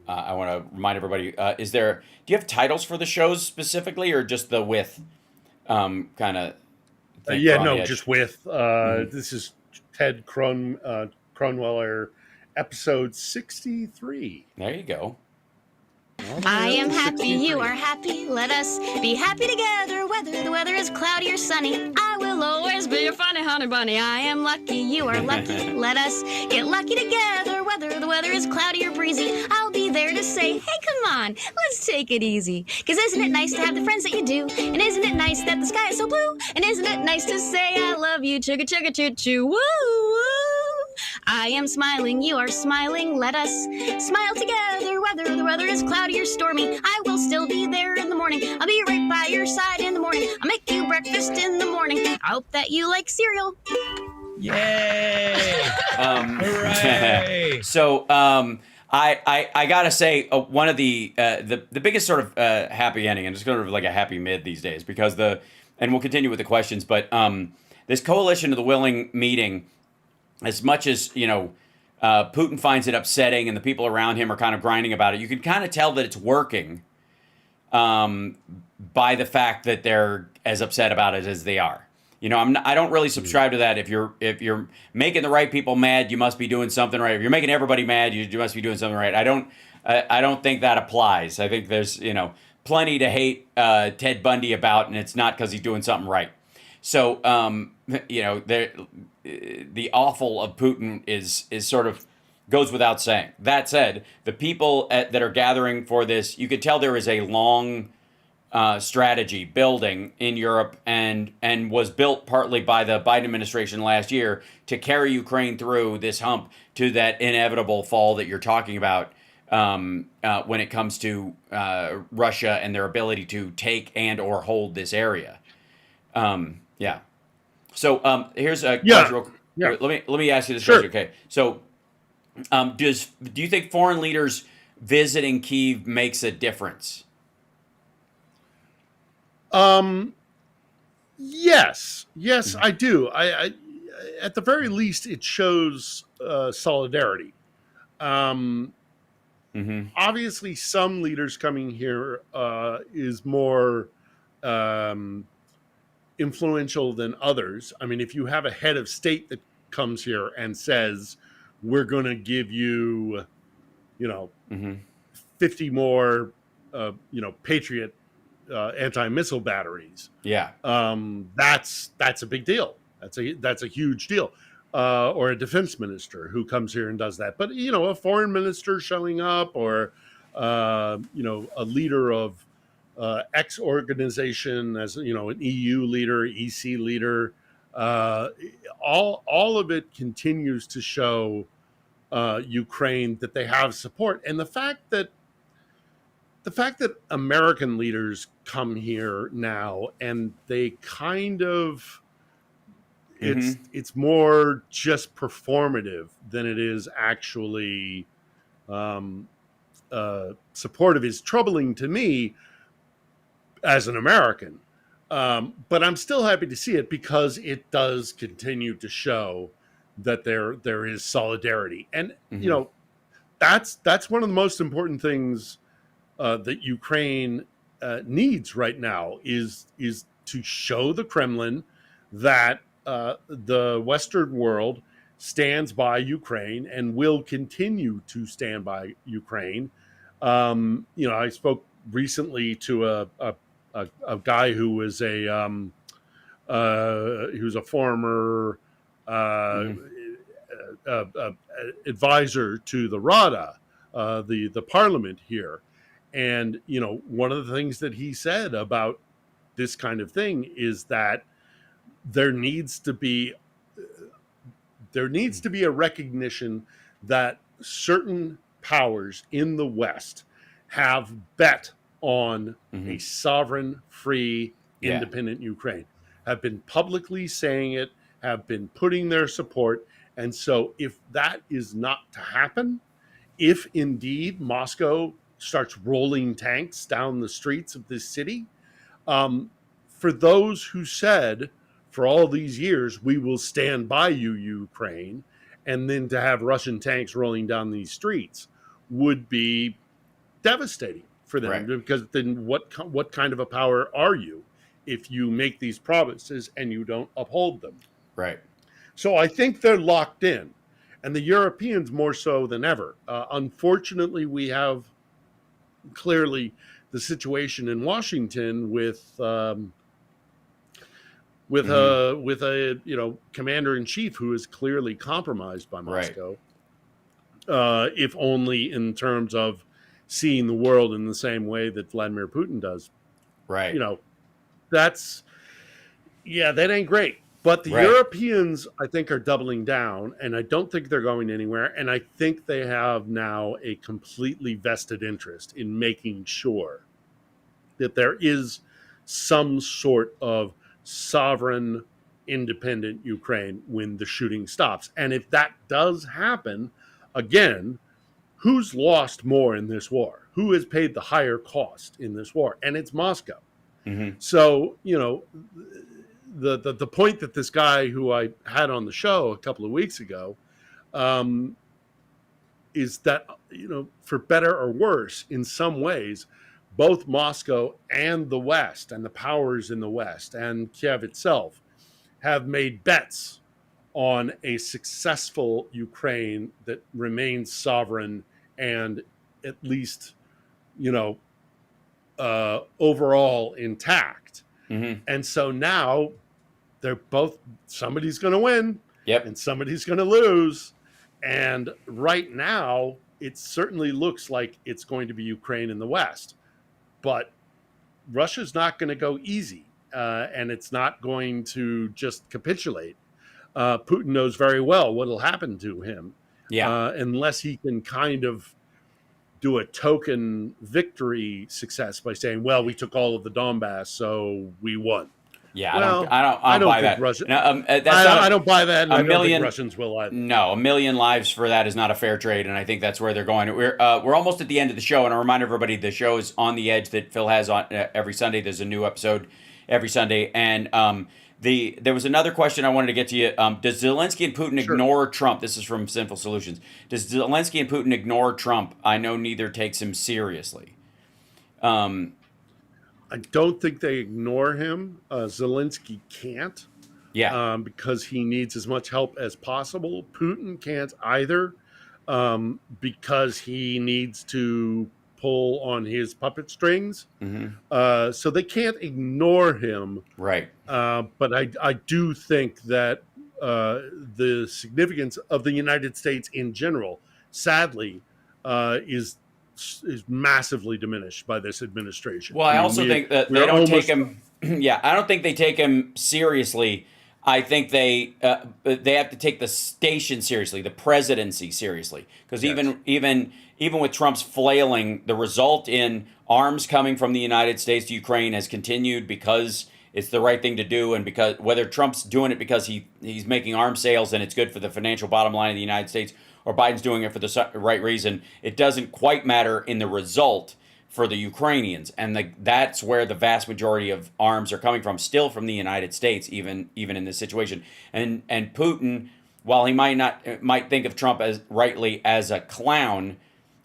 want to remind everybody. Do you have titles for the shows specifically, or just the with kind of? Just with. This is Ted Cronweller, episode 63. There you go. I am happy, you are happy, let us be happy together, whether the weather is cloudy or sunny. I will always be your funny honey bunny. I am lucky, you are lucky, let us get lucky together, whether the weather is cloudy or breezy. I'll be there to say, hey, come on, let's take it easy. 'Cause isn't it nice to have the friends that you do? And isn't it nice that the sky is so blue? And isn't it nice to say I love you, chugga chugga choo choo, woo woo. I am smiling, you are smiling, let us smile together, whether the weather is cloudy or stormy. I will still be there in the morning, I'll be right by your side in the morning. I'll make you breakfast in the morning, I hope that you like cereal. Yay! Hooray! So, I gotta say, one of the biggest sort of happy ending, and it's sort of like a happy mid these days, because and we'll continue with the questions, but this Coalition of the Willing meeting, as much as, Putin finds it upsetting and the people around him are kind of grinding about it, you can kind of tell that it's working by the fact that they're as upset about it as they are. I don't really subscribe to that. If you're making the right people mad, you must be doing something right. If you're making everybody mad, you must be doing something right. I don't think that applies. I think there's plenty to hate Ted Bundy about, and it's not because he's doing something right. So the awful of Putin is sort of goes without saying. That said, the people that are gathering for this, you could tell there is a long strategy building in Europe and was built partly by the Biden administration last year to carry Ukraine through this hump to that inevitable fall that you're talking about when it comes to Russia and their ability to take and or hold this area. So here's a question. Let me ask you this question. Okay. So do you think foreign leaders visiting Kyiv makes a difference? Yes, I do. I at the very least, it shows solidarity. Obviously, some leaders coming here is more influential than others. I mean, if you have a head of state that comes here and says, we're going to give you, 50 more, Patriot anti-missile batteries. Yeah. That's a big deal. That's a huge deal. or a defense minister who comes here and does that. But, a foreign minister showing up, or, a leader of X organization, as, an EU leader, EC leader, all of it continues to show Ukraine that they have support. And the fact that American leaders come here now and they kind of, it's more just performative than it is actually supportive, is troubling to me as an American. But I'm still happy to see it because it does continue to show that there is solidarity. And, that's one of the most important things that Ukraine needs right now is to show the Kremlin that the Western world stands by Ukraine and will continue to stand by Ukraine. I spoke recently to a guy who was he was a former advisor to the Rada, the parliament here. And, one of the things that he said about this kind of thing is that there needs to be a recognition that certain powers in the West have bet on a sovereign, free, independent Ukraine, have been publicly saying it, have been putting their support. And so if that is not to happen, if indeed Moscow starts rolling tanks down the streets of this city, for those who said for all these years, we will stand by you, Ukraine, and then to have Russian tanks rolling down these streets would be devastating for them. Right. Because then what kind of a power are you if you make these promises and you don't uphold them? Right. So I think they're locked in, and the Europeans more so than ever. Unfortunately, we have clearly the situation in Washington with a commander in chief who is clearly compromised by Moscow, if only in terms of seeing the world in the same way that Vladimir Putin does. Right. That ain't great. But the Europeans, I think, are doubling down, and I don't think they're going anywhere. And I think they have now a completely vested interest in making sure that there is some sort of sovereign, independent Ukraine when the shooting stops. And if that does happen, again, who's lost more in this war? Who has paid the higher cost in this war? And it's Moscow. Mm-hmm. So, the point that this guy who I had on the show a couple of weeks ago is that, for better or worse, in some ways, both Moscow and the West and the powers in the West and Kiev itself have made bets on a successful Ukraine that remains sovereign and at least, overall intact. Mm-hmm. And so now somebody's going to win, and somebody's going to lose. And right now, it certainly looks like it's going to be Ukraine in the West. But Russia's not going to go easy, and it's not going to just capitulate. Putin knows very well what will happen to him, unless he can kind of do a token victory success by saying, well, we took all of the Donbass, so we won. Yeah, I don't buy that. I don't buy that, and I don't think Russians will either. No, 1 million lives for that is not a fair trade, and I think that's where they're going. We're almost at the end of the show, and I remind everybody the show is On the Edge that Phil has on every Sunday. There's a new episode every Sunday, and there was another question I wanted to get to you. Does Zelensky and Putin ignore Trump? This is from Sinful Solutions. Does Zelensky and Putin ignore Trump? I know neither takes him seriously. I don't think they ignore him. Zelensky can't. Yeah. Because he needs as much help as possible. Putin can't either, because he needs to pull on his puppet strings. Mm-hmm. So they can't ignore him. Right. But I do think that the significance of the United States in general, sadly, is massively diminished by this administration. Well, I also think that they don't take him. Yeah, I don't think they take him seriously. I think they have to take the station seriously, the presidency seriously, because even with Trump's flailing, the result in arms coming from the United States to Ukraine has continued because it's the right thing to do, and because whether Trump's doing it because he's making arms sales and it's good for the financial bottom line of the United States, or Biden's doing it for the right reason, it doesn't quite matter in the result for the Ukrainians, and that's where the vast majority of arms are coming from, still from the United States, even in this situation. And Putin, while he might think of Trump as rightly as a clown,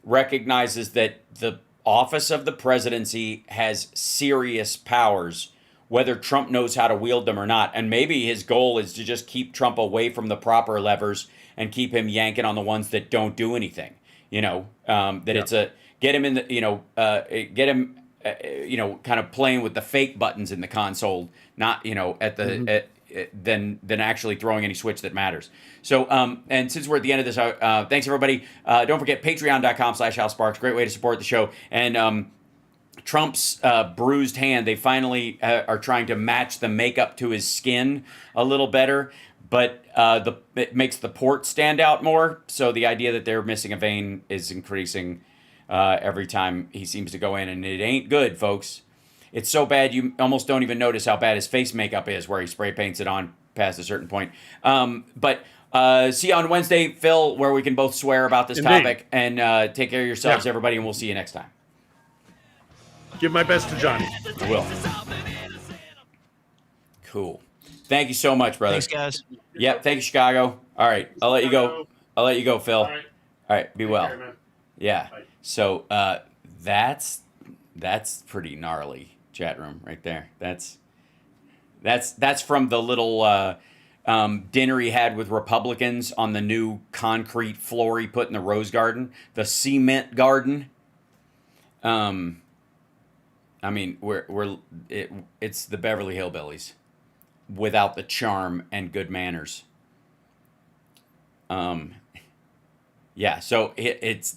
recognizes that the office of the presidency has serious powers, whether Trump knows how to wield them or not. And maybe his goal is to just keep Trump away from the proper levers and keep him yanking on the ones that don't do anything. It's a get him in the kind of playing with the fake buttons in the console, not than actually throwing any switch that matters. So and since we're at the end of this, thanks everybody. Don't forget patreon.com/HalSparks, great way to support the show. And Trump's bruised hand, they finally are trying to match the makeup to his skin a little better, but it makes the port stand out more. So the idea that they're missing a vein is increasing every time he seems to go in, and it ain't good, folks. It's so bad you almost don't even notice how bad his face makeup is, where he spray paints it on past a certain point. But see you on Wednesday, Phil, where we can both swear about this topic. And take care of yourselves, everybody, and we'll see you next time. Give my best to Johnny. I will. Cool. Thank you so much, brother. Thanks, guys. Yep. Thank you, Chicago. All right. I'll let you go. Phil. All right. Be well. Yeah. So that's pretty gnarly chat room right there. That's from the little dinner he had with Republicans on the new concrete floor he put in the Rose Garden, the cement garden. I mean, it's the Beverly Hillbillies without the charm and good manners. Yeah, so it's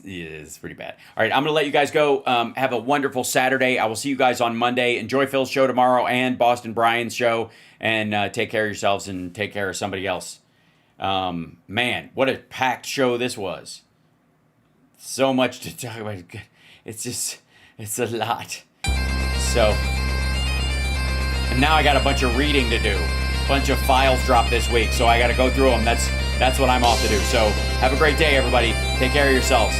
pretty bad. All right, I'm going to let you guys go. Have a wonderful Saturday. I will see you guys on Monday. Enjoy Phil's show tomorrow and Boston Brian's show. And take care of yourselves and take care of somebody else. Man, what a packed show this was. So much to talk about. It's a lot. So, and now I got a bunch of reading to do. A bunch of files dropped this week, so I got to go through them. That's what I'm off to do. So have a great day, everybody. Take care of yourselves.